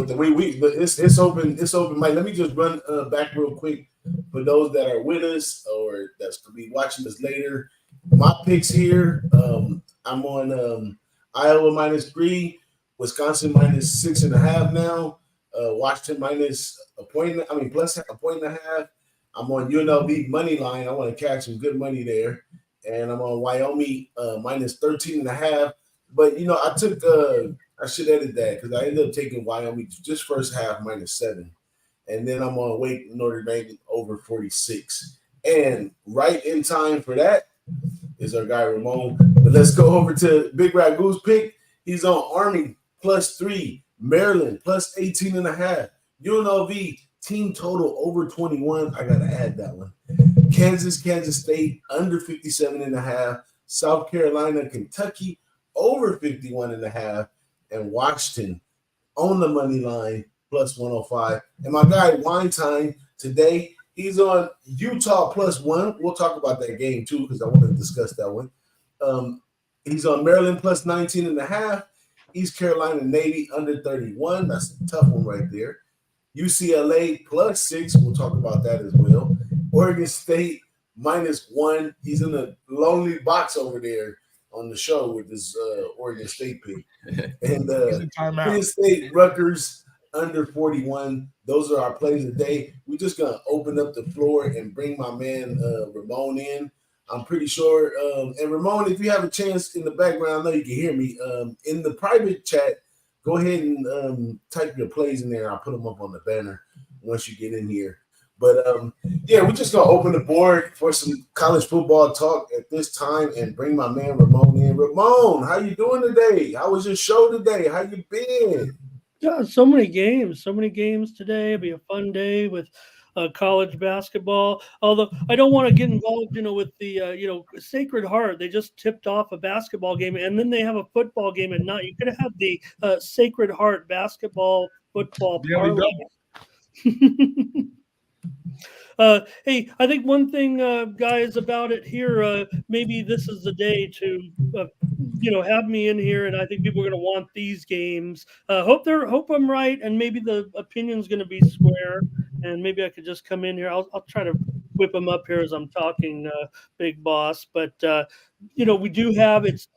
the way but it's open. It's open, Mike. Let me just run back real quick for those that are with us or that's to be watching us later. My picks here. I'm on Iowa -3, Wisconsin -6.5 now. Washington minus a point. Plus a 1.5. I'm on UNLV money line. I want to catch some good money there, and I'm on Wyoming -13.5. But I took I should edit that because I ended up taking Wyoming just first half -7, and then I'm on Wake Notre Dame over 46. And right in time for that is our guy Ramon. But let's go over to Big Ragu's pick. He's on Army +3, Maryland plus 18.5, UNLV team total over 21. I gotta add that one. Kansas State under 57.5, South Carolina, Kentucky over 51.5, and Washington on the money line plus 105. And my guy Weinstein today, he's on Utah +1. We'll talk about that game too because I want to discuss that one. He's on Maryland plus 19.5, East Carolina Navy under 31. That's a tough one right there. UCLA +6. We'll talk about that as well. Oregon State -1. He's in a lonely box over there on the show with this Oregon State pick. And Penn State, Rutgers under 41. Those are our plays today. We're just going to open up the floor and bring my man Ramon in. I'm pretty sure. And Ramon, if you have a chance in the background, I know you can hear me. In the private chat, go ahead and type your plays in there. I'll put them up on the banner once you get in here. But yeah, we're just gonna open the board for some college football talk at this time and bring my man Ramon in. Ramon, how you doing today? How was your show today? How you been? Yeah, so many games today. It'll be a fun day with college basketball. Although I don't want to get involved, with the Sacred Heart. They just tipped off a basketball game, and then they have a football game at night. You're gonna have the Sacred Heart basketball football Daily parlay. double. Hey, I think one thing, guys, about it here, maybe this is the day to, have me in here, and I think people are going to want these games. Hope I'm right, and maybe the opinion's going to be square, and maybe I could just come in here. I'll try to whip them up here as I'm talking, Big Boss. But we do have it's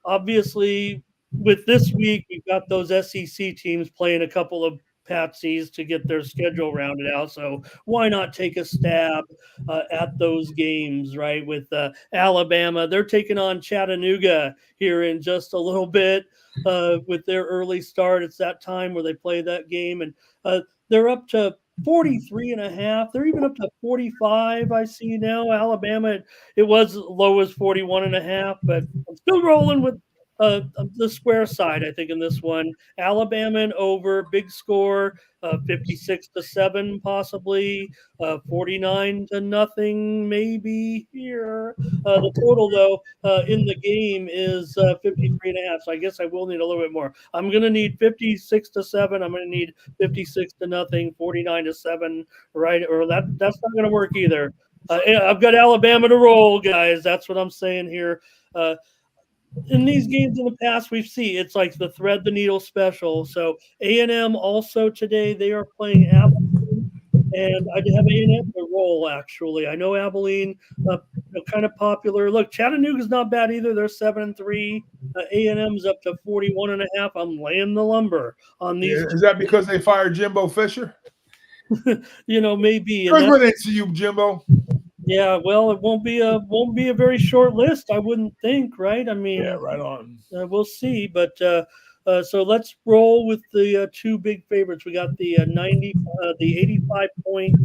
obviously with this week we've got those SEC teams playing a couple of patsies to get their schedule rounded out. So why not take a stab at those games, right? With Alabama, they're taking on Chattanooga here in just a little bit with their early start. It's that time where they play that game, and they're up to 43.5. They're even up to 45. I see now. Alabama, it was low as 41.5, but I'm still rolling with the square side, I think, in this one. Alabama and over, big score, 56-7, possibly, 49-0, maybe here. The total, though, in the game is 53.5. So I guess I will need a little bit more. I'm going to need 56-7. I'm going to need 56-0, 49-7, right? Or that's not going to work either. I've got Alabama to roll, guys. That's what I'm saying here. In these games in the past, we've seen it's like the thread the needle special. So A&M also today, they are playing Abilene, and I have A&M to roll, actually. I know Abilene kind of popular. Look, Chattanooga's not bad either. They're 7-3. A&M's up to 41.5. I'm laying the lumber on these. Is that because they fired Jimbo Fisher? Maybe. Where's where they see you, Jimbo? Yeah, well, it won't be a very short list, I wouldn't think, right? I mean, Yeah, right on. We'll see, but so let's roll with the two big favorites. We got the 85 point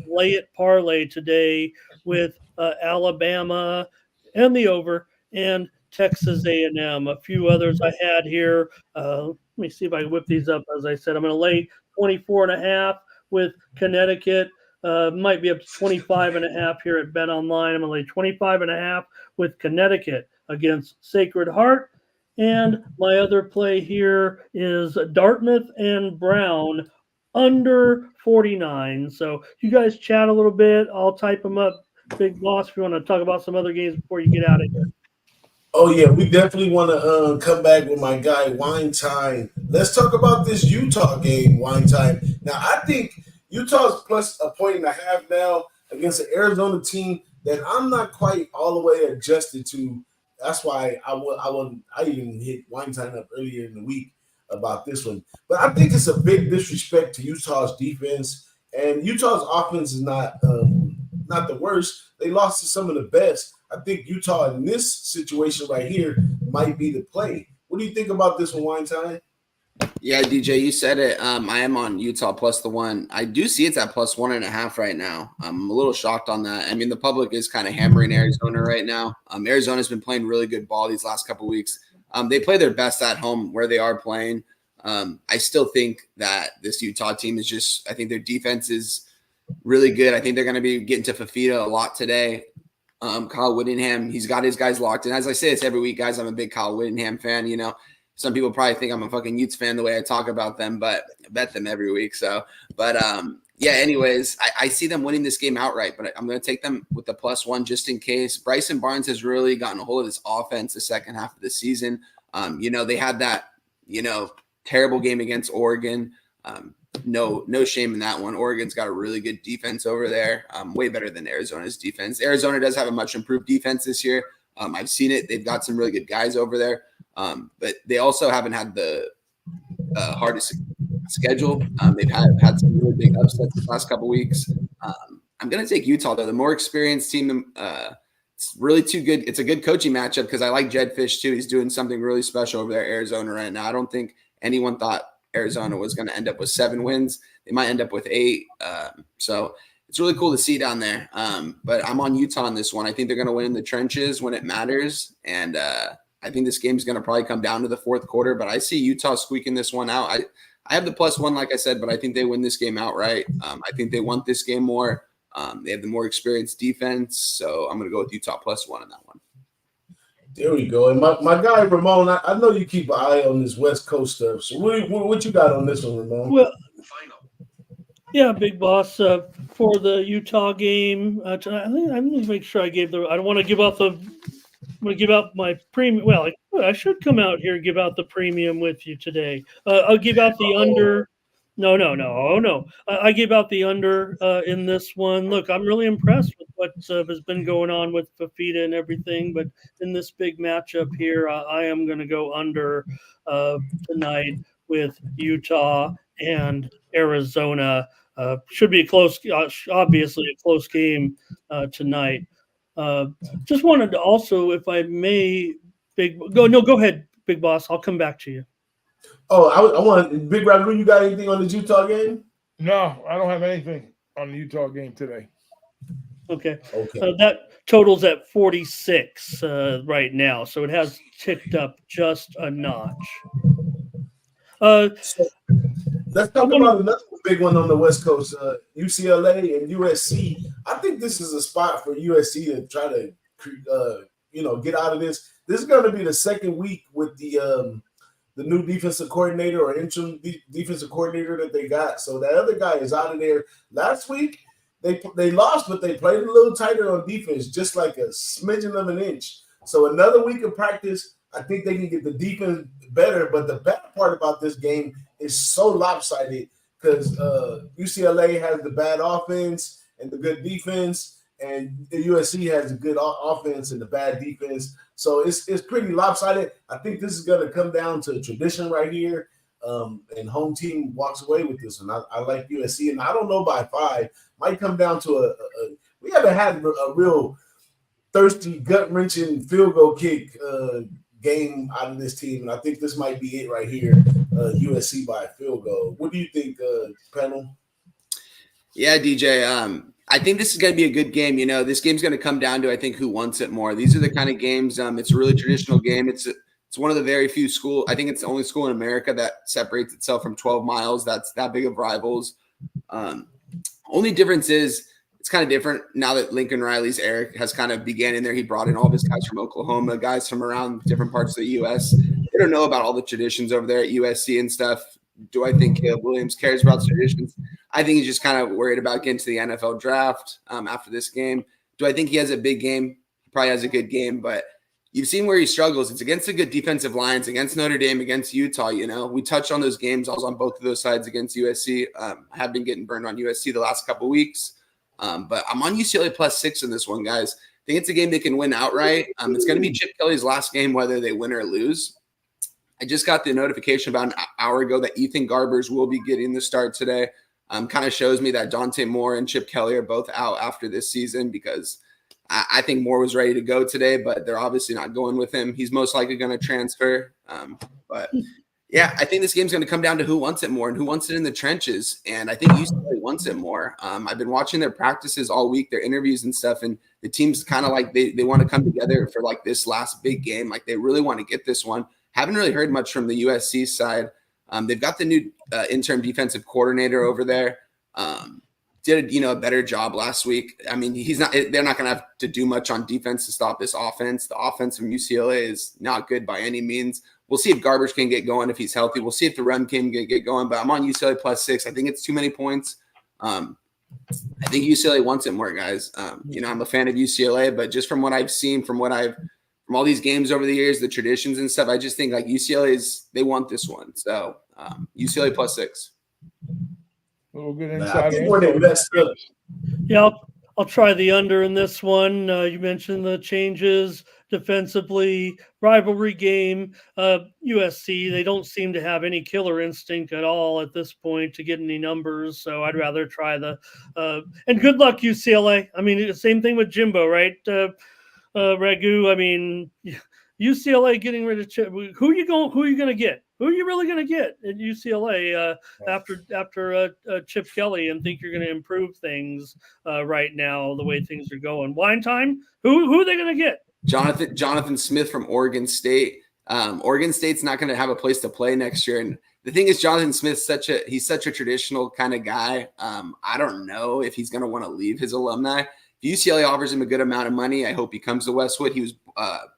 lay it parlay today with Alabama and the over and Texas A&M. A few others I had here. Let me see if I can whip these up. As I said, I'm going to lay 24.5 with Connecticut. Might be up to 25.5 here at Bet Online. I'm going to lay 25.5 with Connecticut against Sacred Heart. And my other play here is Dartmouth and Brown under 49. So you guys chat a little bit. I'll type them up. Big Boss, if you want to talk about some other games before you get out of here. Oh yeah, we definitely want to come back with my guy Wine Time. Let's talk about this Utah game, Wine Time. Now I think Utah's plus 1.5 now against an Arizona team that I'm not quite all the way adjusted to. That's why I even hit Wine Time up earlier in the week about this one. But I think it's a big disrespect to Utah's defense, and Utah's offense is not the worst. They lost to some of the best. I think Utah in this situation right here might be the play. What do you think about this one, Wine Time? Yeah, DJ, you said it. I am on Utah plus the one. I do see it's at plus 1.5 right now. I'm a little shocked on that. I mean, the public is kind of hammering Arizona right now. Arizona's been playing really good ball these last couple of weeks. They play their best at home where they are playing. I still think that this Utah team is just – I think their defense is really good. I think they're going to be getting to Fafita a lot today. Kyle Whittingham, he's got his guys locked. And as I say this every week, guys, I'm a big Kyle Whittingham fan. You know, some people probably think I'm a fucking Utes fan the way I talk about them, but I bet them every week. So, but yeah, anyways, I see them winning this game outright, but I'm going to take them with the plus one just in case. Bryson Barnes has really gotten a hold of this offense the second half of the season. They had that, terrible game against Oregon. No shame in that one. Oregon's got a really good defense over there, way better than Arizona's defense. Arizona does have a much improved defense this year. I've seen it. They've got some really good guys over there, but they also haven't had the hardest schedule. They've had some really big upsets the last couple weeks. I'm going to take Utah, though. The more experienced team, it's really too good. It's a good coaching matchup because I like Jed Fish, too. He's doing something really special over there, Arizona, right now. I don't think anyone thought Arizona was going to end up with 7 wins. They might end up with 8. So it's really cool to see down there. But I'm on Utah in this one. I think they're going to win in the trenches when it matters. And I think this game is going to probably come down to the fourth quarter. But I see Utah squeaking this one out. I have the +1, like I said, but I think they win this game outright. I think they want this game more. They have the more experienced defense. So I'm going to go with Utah +1 in that one. There we go. And my guy, Ramon, I know you keep an eye on this West Coast stuff. So what you got on this one, Ramon? Well, yeah, Big Boss, for the Utah game tonight, I'm going to make sure I gave I don't want to give out I'm going to give out my premium. Well, I should come out here and give out the premium with you today. I'll give out the under. No. I gave out the under in this one. Look, I'm really impressed with what has been going on with Fafita and everything. But in this big matchup here, I am going to go under tonight with Utah and Arizona. Should be a close, obviously a close game tonight. Just wanted to also, if I may, go ahead, Big Boss. I'll come back to you. Oh, I want Big Ragu. You got anything on the Utah game? No, I don't have anything on the Utah game today. Okay. That totals at 46 right now, so it has ticked up just a notch. So let's talk about another big one on the West Coast, UCLA and USC. I think this is a spot for USC to try to, get out of this. This is going to be the second week with the new defensive coordinator or interim defensive coordinator that they got. So that other guy is out of there. Last week they lost, but they played a little tighter on defense, just like a smidgen of an inch. So another week of practice, I think they can get the defense better. But the bad part about this game is so lopsided because UCLA has the bad offense and the good defense, and the USC has the good offense and the bad defense. So it's pretty lopsided. I think this is going to come down to tradition right here, and home team walks away with this one. I like USC, and I don't know by 5. Might come down to we haven't had a real thirsty, gut-wrenching field goal kick game out of this team, and I think this might be it right here, USC by a field goal. What do you think, panel? Yeah, DJ. I think this is going to be a good game. This game's going to come down to, I think, who wants it more. These are the kind of games. It's a really traditional game. It's one of the very few school. I think it's the only school in America that separates itself from 12 miles. That's that big of rivals. Only difference is it's kind of different now that Lincoln Riley's Eric has kind of began in there. He brought in all of his guys from Oklahoma, guys from around different parts of the U.S. They don't know about all the traditions over there at USC and stuff. Do I think Williams cares about traditions? I think he's just kind of worried about getting to the NFL draft after this game. Do I think he has a big game? He probably has a good game, but you've seen where he struggles. It's against the good defensive lines, against Notre Dame, against Utah. We touched on those games. I was on both of those sides against USC. I have been getting burned on USC the last couple of weeks, but I'm on UCLA +6 in this one, guys. I think it's a game they can win outright. It's going to be Chip Kelly's last game, whether they win or lose. I just got the notification about an hour ago that Ethan Garbers will be getting the start today. Kind of shows me that Dante Moore and Chip Kelly are both out after this season because I think Moore was ready to go today, but they're obviously not going with him. He's most likely going to transfer. But yeah, I think this game's going to come down to who wants it more and who wants it in the trenches. And I think UCLA wants it more. I've been watching their practices all week, their interviews and stuff. And the team's kind of like they want to come together for like this last big game. Like they really want to get this one. Haven't really heard much from the USC side. They've got the new interim defensive coordinator over there. Did a better job last week. I mean, they're not going to have to do much on defense to stop this offense. The offense from UCLA is not good by any means. We'll see if Garbage can get going if he's healthy. We'll see if the run can get going. But I'm on UCLA +6. I think it's too many points. I think UCLA wants it more, guys. I'm a fan of UCLA, but just from what I've seen, from all these games over the years, the traditions and stuff, I just think like UCLA they want this one. So UCLA +6. A little good inside. Yeah, I'll try the under in this one. You mentioned the changes defensively, rivalry game. USC, they don't seem to have any killer instinct at all at this point to get any numbers. So I'd rather try and good luck, UCLA. I mean, same thing with Jimbo, right? Ragu, I mean, UCLA getting rid of Chip. Who you going to get? Who are you really going to get at UCLA after Chip Kelly, and think you're going to improve things right now the way things are going? Wine time. Who are they going to get? Jonathan Smith from Oregon State. Oregon State's not going to have a place to play next year, and the thing is, Jonathan Smith's he's such a traditional kind of guy. I don't know if he's going to want to leave his alumni. If UCLA offers him a good amount of money, I hope he comes to Westwood. He was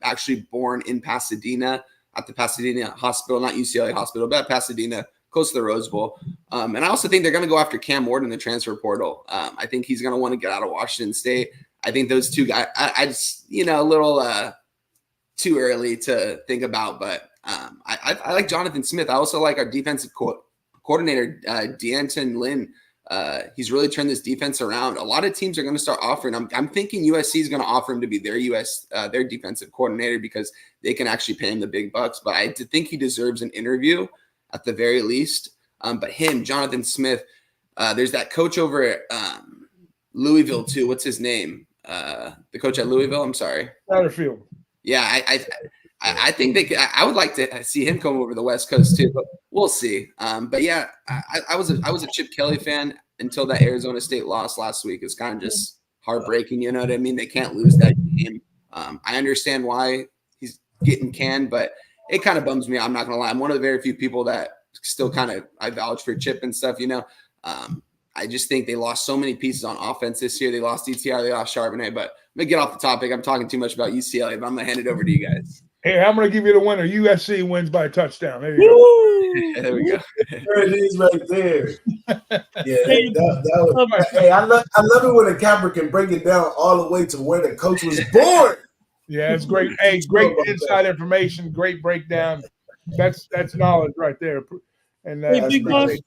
actually born in Pasadena at the Pasadena Hospital, not UCLA Hospital, but at Pasadena, close to the Rose Bowl. And I also think they're going to go after Cam Ward in the transfer portal. I think he's going to want to get out of Washington State. I think those two guys, I just, a little too early to think about, but I like Jonathan Smith. I also like our defensive coordinator, D'Anton Lynn. He's really turned this defense around. A lot of teams are going to start offering. I'm thinking USC is going to offer him to be their defensive coordinator because they can actually pay him the big bucks. But I think he deserves an interview at the very least. But him, Jonathan Smith, there's that coach over at Louisville too. What's his name? The coach at Louisville. I'm sorry. Satterfield. Yeah, I think I would like to see him come over the West Coast too, but we'll see. But yeah, I was a Chip Kelly fan until that Arizona State loss last week. It's kind of just heartbreaking. You know what I mean? They can't lose that game. I understand why he's getting canned, but it kind of bums me out. I'm not gonna lie. I'm one of the very few people that still I vouch for Chip and stuff. I just think they lost so many pieces on offense this year. They lost DTR, they lost Charbonnet, but I'm going to get off the topic. I'm talking too much about UCLA, but I'm going to hand it over to you guys. Hey, I'm going to give you the winner. USC wins by a touchdown. There you go. There we go. There it is right there. Yeah, that was, hey, I love it when a capper can break it down all the way to where the coach was born. Yeah, it's great. Hey, great inside information, great breakdown. That's knowledge right there. And because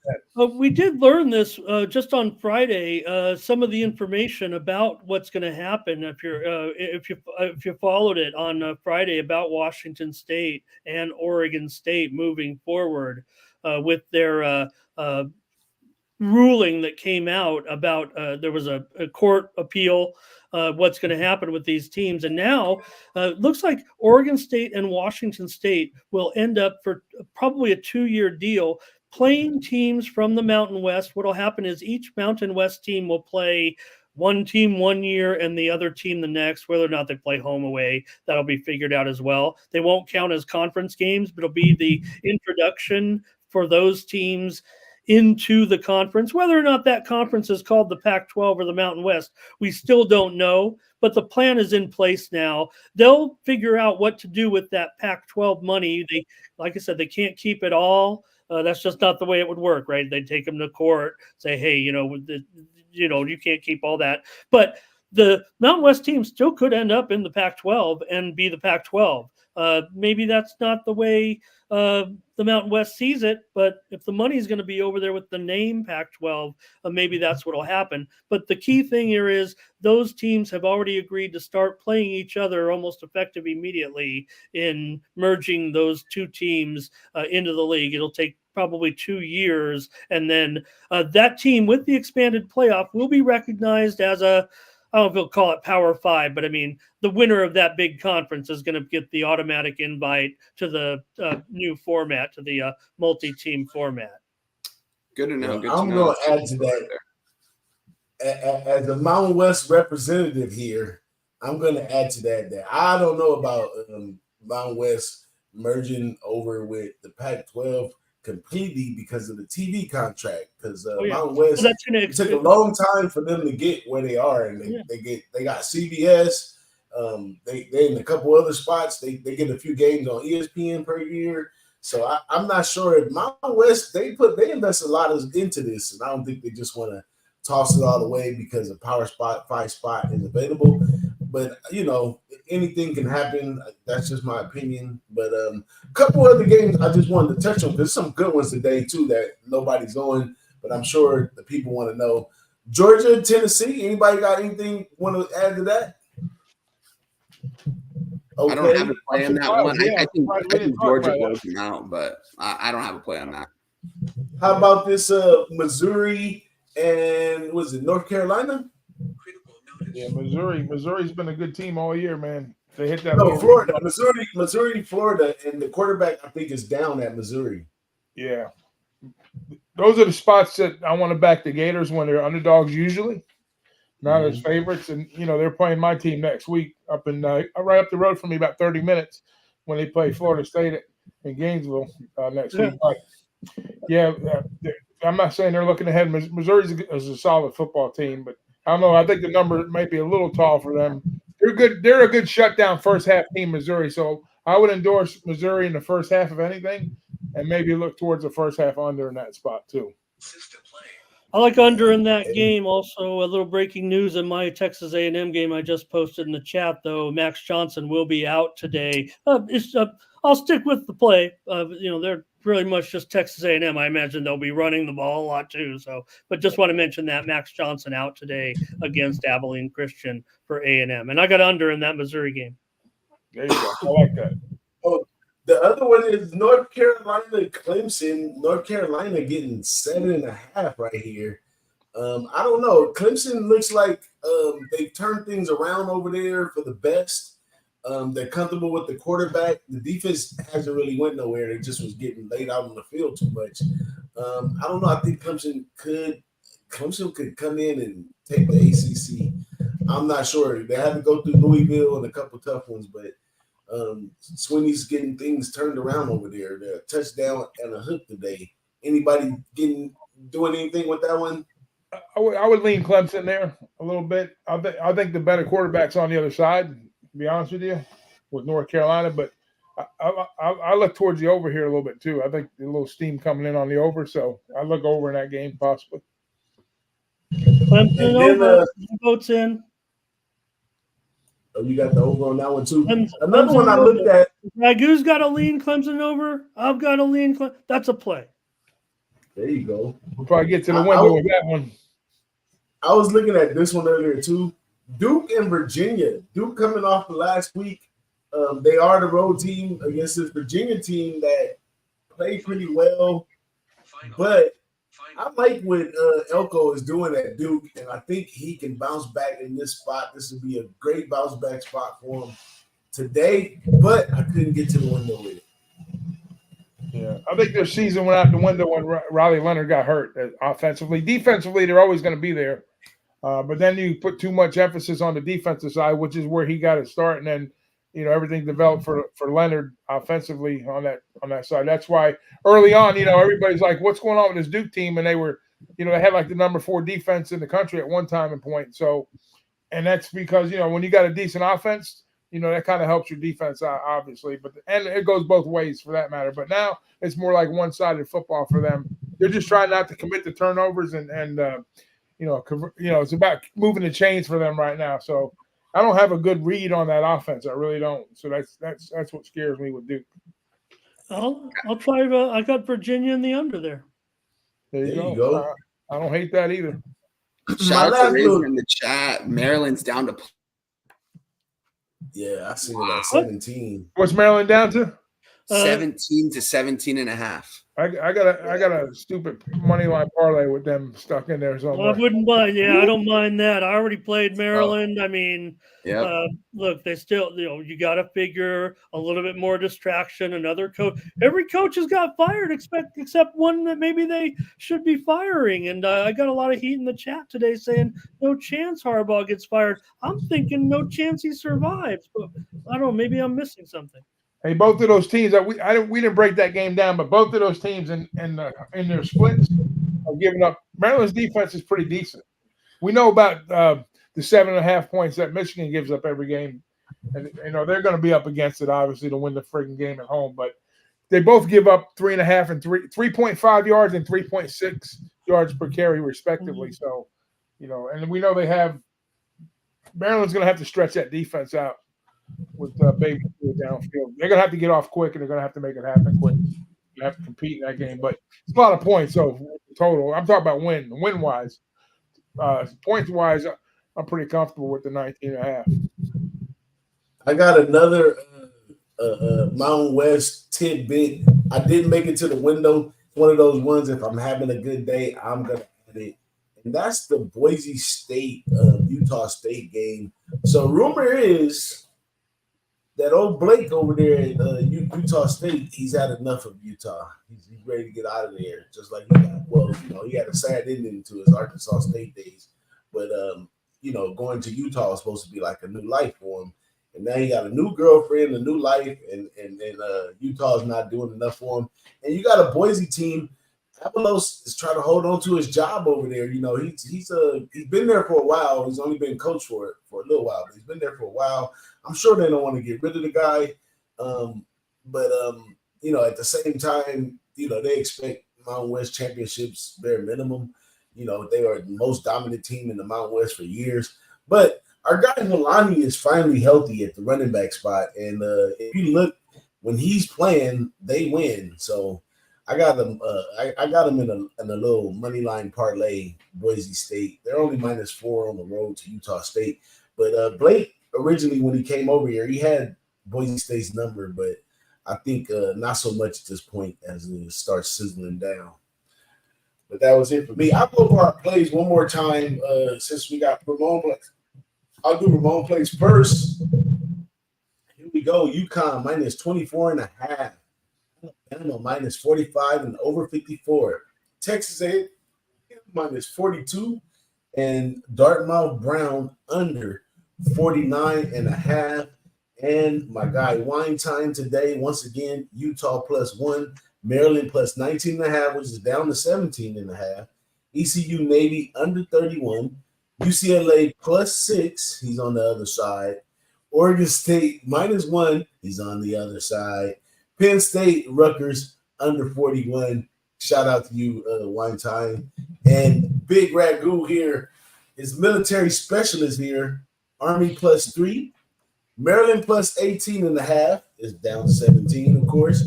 we did learn this just on Friday. Some of the information about what's going to happen if you followed it on Friday about Washington State and Oregon State moving forward with their ruling that came out about there was a court appeal. What's going to happen with these teams. And now it looks like Oregon State and Washington State will end up for probably a 2-year deal playing teams from the Mountain West. What will happen is each Mountain West team will play one team 1 year and the other team the next. Whether or not they play home away, that'll be figured out as well. They won't count as conference games, but it'll be the introduction for those teams into the conference. Whether or not that conference is called the Pac-12 or the Mountain West, we still don't know, but the plan is in place now. They'll figure out what to do with that Pac-12 money. Like I said, they can't keep it all. That's just not the way it would work, right? They'd take them to court, say, hey, you can't keep all that. But the Mountain West team still could end up in the Pac-12 and be the Pac-12. Maybe that's not the way the Mountain West sees it, but if the money is going to be over there with the name Pac-12, maybe that's what will happen. But the key thing here is those teams have already agreed to start playing each other almost effective immediately in merging those two teams into the league. It'll take probably 2 years, and then that team with the expanded playoff will be recognized as I don't know if they'll call it Power 5, but I mean, the winner of that big conference is going to get the automatic invite to the new format, to the multi-team format. Good to know. I'm going to add to that. As a Mountain West representative here, I'm going to add to that I don't know about Mountain West merging over with the Pac-12 completely because of the TV contract. Because Mountain West, it took a long time for them to get where they are, and they got CBS. They in a couple other spots. They get a few games on ESPN per year. So I'm not sure if Mountain West they invest a lot into this, and I don't think they just want to toss it all away because a Power 5 spot is available. But anything can happen. That's just my opinion. But a couple other games I just wanted to touch on. There's some good ones today too that nobody's on, but I'm sure the people want to know. Georgia, Tennessee. Anybody got anything want to add to that? Okay. I don't have a play on that one. I think Georgia goes them out, but I don't have a play on that. How about this Missouri and was it North Carolina? Yeah, Missouri's been a good team all year, man. They hit that. No, Florida, Missouri, Florida, and the quarterback I think is down at Missouri. Yeah, those are the spots that I want to back the Gators when they're underdogs usually, not as favorites. And they're playing my team next week up in right up the road from me, about 30 minutes, when they play Florida State in Gainesville next week. But yeah, I'm not saying they're looking ahead. Missouri is a solid football team, but I don't know. I think the number might be a little tall for them. They're good. They're a good shutdown first half team, Missouri. So I would endorse Missouri in the first half of anything, and maybe look towards the first half under in that spot too. I like under in that game. Also, a little breaking news in my Texas A&M game I just posted in the chat, though. Max Johnson will be out today. I'll stick with the play. They're pretty much just Texas A&M. I imagine they'll be running the ball a lot too. But just want to mention that Max Johnson out today against Abilene Christian for A&M. And I got under in that Missouri game. There you go. I like that. Oh, the other one is North Carolina, Clemson. North Carolina getting 7.5 right here. I don't know. Clemson looks like they've turned things around over there for the best. They're comfortable with the quarterback. The defense hasn't really went nowhere. It just was getting laid out on the field too much. I don't know. I think Clemson could come in and take the ACC. I'm not sure. They had to go through Louisville and a couple tough ones, but Swinney's getting things turned around over there. The touchdown and a hook today. Anybody doing anything with that one? I would lean Clemson there a little bit. I think the better quarterback's on the other side, to be honest with you, with North Carolina. But I look towards the over here a little bit too. I think a little steam coming in on the over, so I look over in that game possibly. Clemson over. Votes in. Oh, you got the over on that one too. Clemson Another one I looked at. Ragu's got a lean Clemson over. I've got a lean. That's a play. There you go. We'll probably get to the window with that one. I was looking at this one earlier too. Duke and Virginia. Duke coming off the last week. They are the road team against this Virginia team that played pretty well. But I like what Elko is doing at Duke, and I think he can bounce back in this spot. This would be a great bounce back spot for him today, but I couldn't get to the window with it. Yeah, I think their season went out the window when Riley Leonard got hurt offensively. Defensively, they're always going to be there. But then you put too much emphasis on the defensive side, which is where he got to start, and then everything developed for Leonard offensively on that side. That's why early on, everybody's like, "What's going on with this Duke team?" And they were, they had like the number 4 defense in the country at one time and point. So, and that's because when you got a decent offense, that kind of helps your defense out, obviously. And it goes both ways for that matter. But now it's more like one-sided football for them. They're just trying not to commit the turnovers and it's about moving the chains for them right now. So I don't have a good read on that offense. I really don't. So that's what scares me with Duke. I'll try. I got Virginia in the under there. There you go. I don't hate that either. Shout out to Razor in the chat. Maryland's down to. Yeah, I see that 17. What's Maryland down to? 17 to 17.5. I got a stupid money line parlay with them stuck in there somewhere. I wouldn't mind. Yeah, I don't mind that. I already played Maryland. I mean, look, they still, you got to figure a little bit more distraction. Another coach, every coach has got fired except one that maybe they should be firing. And I got a lot of heat in the chat today saying no chance Harbaugh gets fired. I'm thinking no chance he survives. But I don't know. Maybe I'm missing something. Hey, both of those teams, we didn't break that game down, but both of those teams in their splits are giving up. Maryland's defense is pretty decent. We know about the 7.5 points that Michigan gives up every game, and they're going to be up against it obviously to win the friggin' game at home. But they both give up 3.5 and 3.5 yards and 3.6 yards per carry respectively. So, and we know Maryland's going to have to stretch that defense out with Baby downfield. They're going to have to get off quick, and they're going to have to make it happen quick. You have to compete in that game. But it's a lot of points, so total. I'm talking about win-wise. Points-wise, I'm pretty comfortable with the 19.5. I got another Mountain West tidbit. I didn't make it to the window. One of those ones, if I'm having a good day, I'm going to add it. And that's the Boise State, Utah State game. So rumor is that old Blake over there at Utah State, he's had enough of Utah. He's ready to get out of there. Just like he had a sad ending to his Arkansas State days, but going to Utah is supposed to be like a new life for him. And now he got a new girlfriend, a new life, and Utah is not doing enough for him. And you got a Boise team. Avalos is trying to hold on to his job over there. He's been there for a while. He's only been coach for a little while, but he's been there for a while. I'm sure they don't want to get rid of the guy, but at the same time, they expect Mountain West championships bare minimum. They are the most dominant team in the Mountain West for years. But our guy Milani is finally healthy at the running back spot, and if you look when he's playing, they win. So I got them. I got them in a little money line parlay. Boise State. They're only -4 on the road to Utah State. But Blake originally, when he came over here, he had Boise State's number, but I think not so much at this point as it starts sizzling down. But that was it for me. I'll go over our plays one more time since we got Ramon plays. I'll do Ramon plays first. Here we go. UConn -24.5. Alabama -45 and over 54. Texas A&M -42 and Dartmouth Brown under 49.5. And my guy Wine Time today, once again, Utah +1, Maryland +19.5, which is down to 17.5. ECU Navy under 31, UCLA +6, he's on the other side. Oregon State -1, he's on the other side. Penn State Rutgers under 41. Shout out to you, Wine Time. And Big Ragu here is military specialist here. Army +3. Maryland +18.5 is down to 17, of course.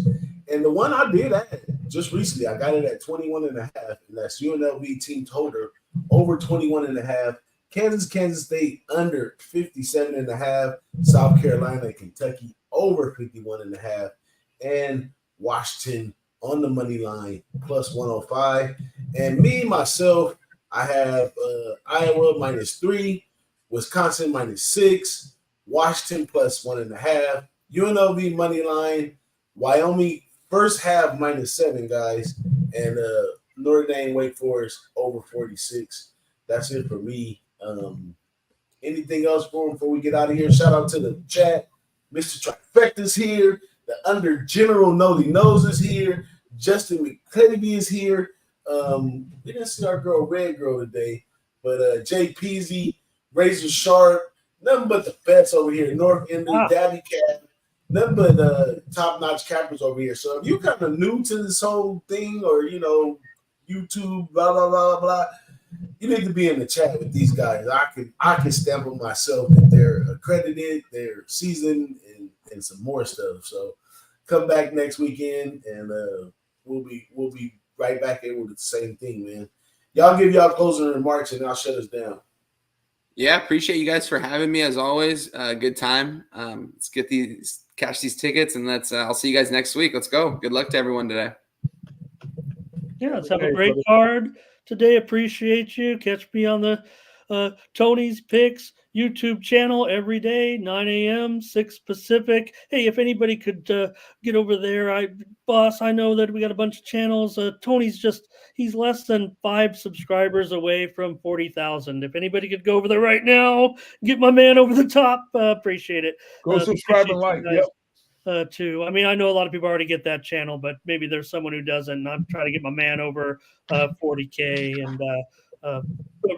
And the one I did add just recently, I got it at 21.5, and that's UNLV team total over 21.5. Kansas State under 57.5. South Carolina and Kentucky over 51.5. And Washington on the money line +105. And me, myself, I have Iowa -3, Wisconsin -6, Washington +1.5, UNLV money line, Wyoming first half -7, guys, and Notre Dame Wake Forest over 46. That's it for me. Anything else for him before we get out of here? Shout out to the chat. Mr. Trifecta's here. The under General Nolly Nose is here. Justin McClevy is here. We didn't see our girl Red Girl today, but Jay Peasy, Razor Sharp, nothing but the best over here. North End, Dabby Cat, nothing but top-notch cappers over here. So if you're kind of new to this whole thing, or YouTube, blah blah blah blah, you need to be in the chat with these guys. I can stamp on myself that they're accredited, they're seasoned, and some more stuff. So come back next weekend, and we'll be right back in with the same thing, man. Y'all give y'all closing remarks, and I'll shut us down. Yeah, appreciate you guys for having me as always. Good time. Let's cash these tickets, and I'll see you guys next week. Let's go. Good luck to everyone today. Yeah, let's have a great card today. Appreciate you. Catch me on the Tony's Picks YouTube channel every day, 9 a.m., 6 Pacific. Hey, if anybody could get over there, boss, I know that we got a bunch of channels. Tony's he's less than 5 subscribers away from 40,000. If anybody could go over there right now, get my man over the top, appreciate it. Go subscribe and like. Yep. Too. I mean, I know a lot of people already get that channel, but maybe there's someone who doesn't. I'm trying to get my man over 40K, and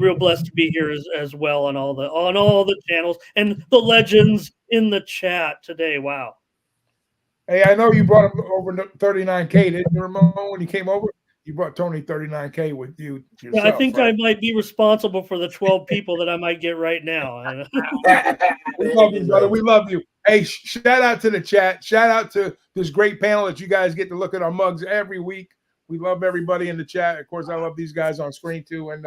real blessed to be here as well on all the channels and the legends in the chat today. Wow. Hey, I know you brought him over 39K, didn't you, Ramon, when you came over? You brought Tony 39K with you yourself. Yeah, I think right? I might be responsible for the 12 people that I might get right now. We love you, brother. We love you. Hey, shout out to the chat. Shout out to this great panel that you guys get to look at our mugs every week. We love everybody in the chat. Of course, I love these guys on screen too. And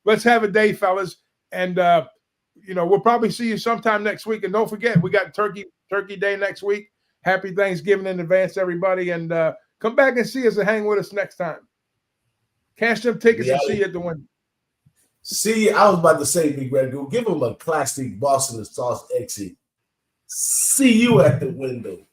let's have a day, fellas. And we'll probably see you sometime next week. And don't forget, we got Turkey Day next week. Happy Thanksgiving in advance, everybody. And come back and see us and hang with us next time. Cash them tickets and see you at the window. See, I was about to say, Big Red Dude, give him a plastic Boston sauce exit. See you at the window.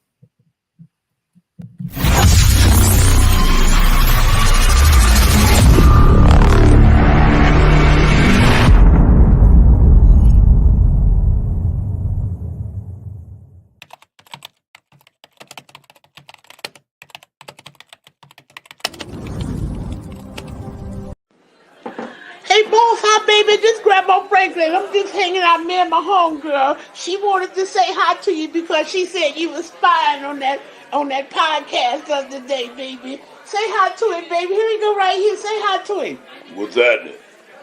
Hey, boss, hi, baby. Just Grandma Franklin. I'm just hanging out, me and my homegirl. She wanted to say hi to you because she said you was spying on that podcast the other day, baby. Say hi to him, baby. Here we go, right here. Say hi to him. What's happening?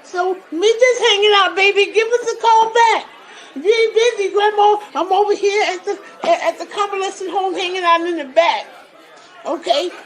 So, me just hanging out, baby. Give us a call back. If you ain't busy, Grandma, I'm over here at the convalescent home hanging out in the back. Okay?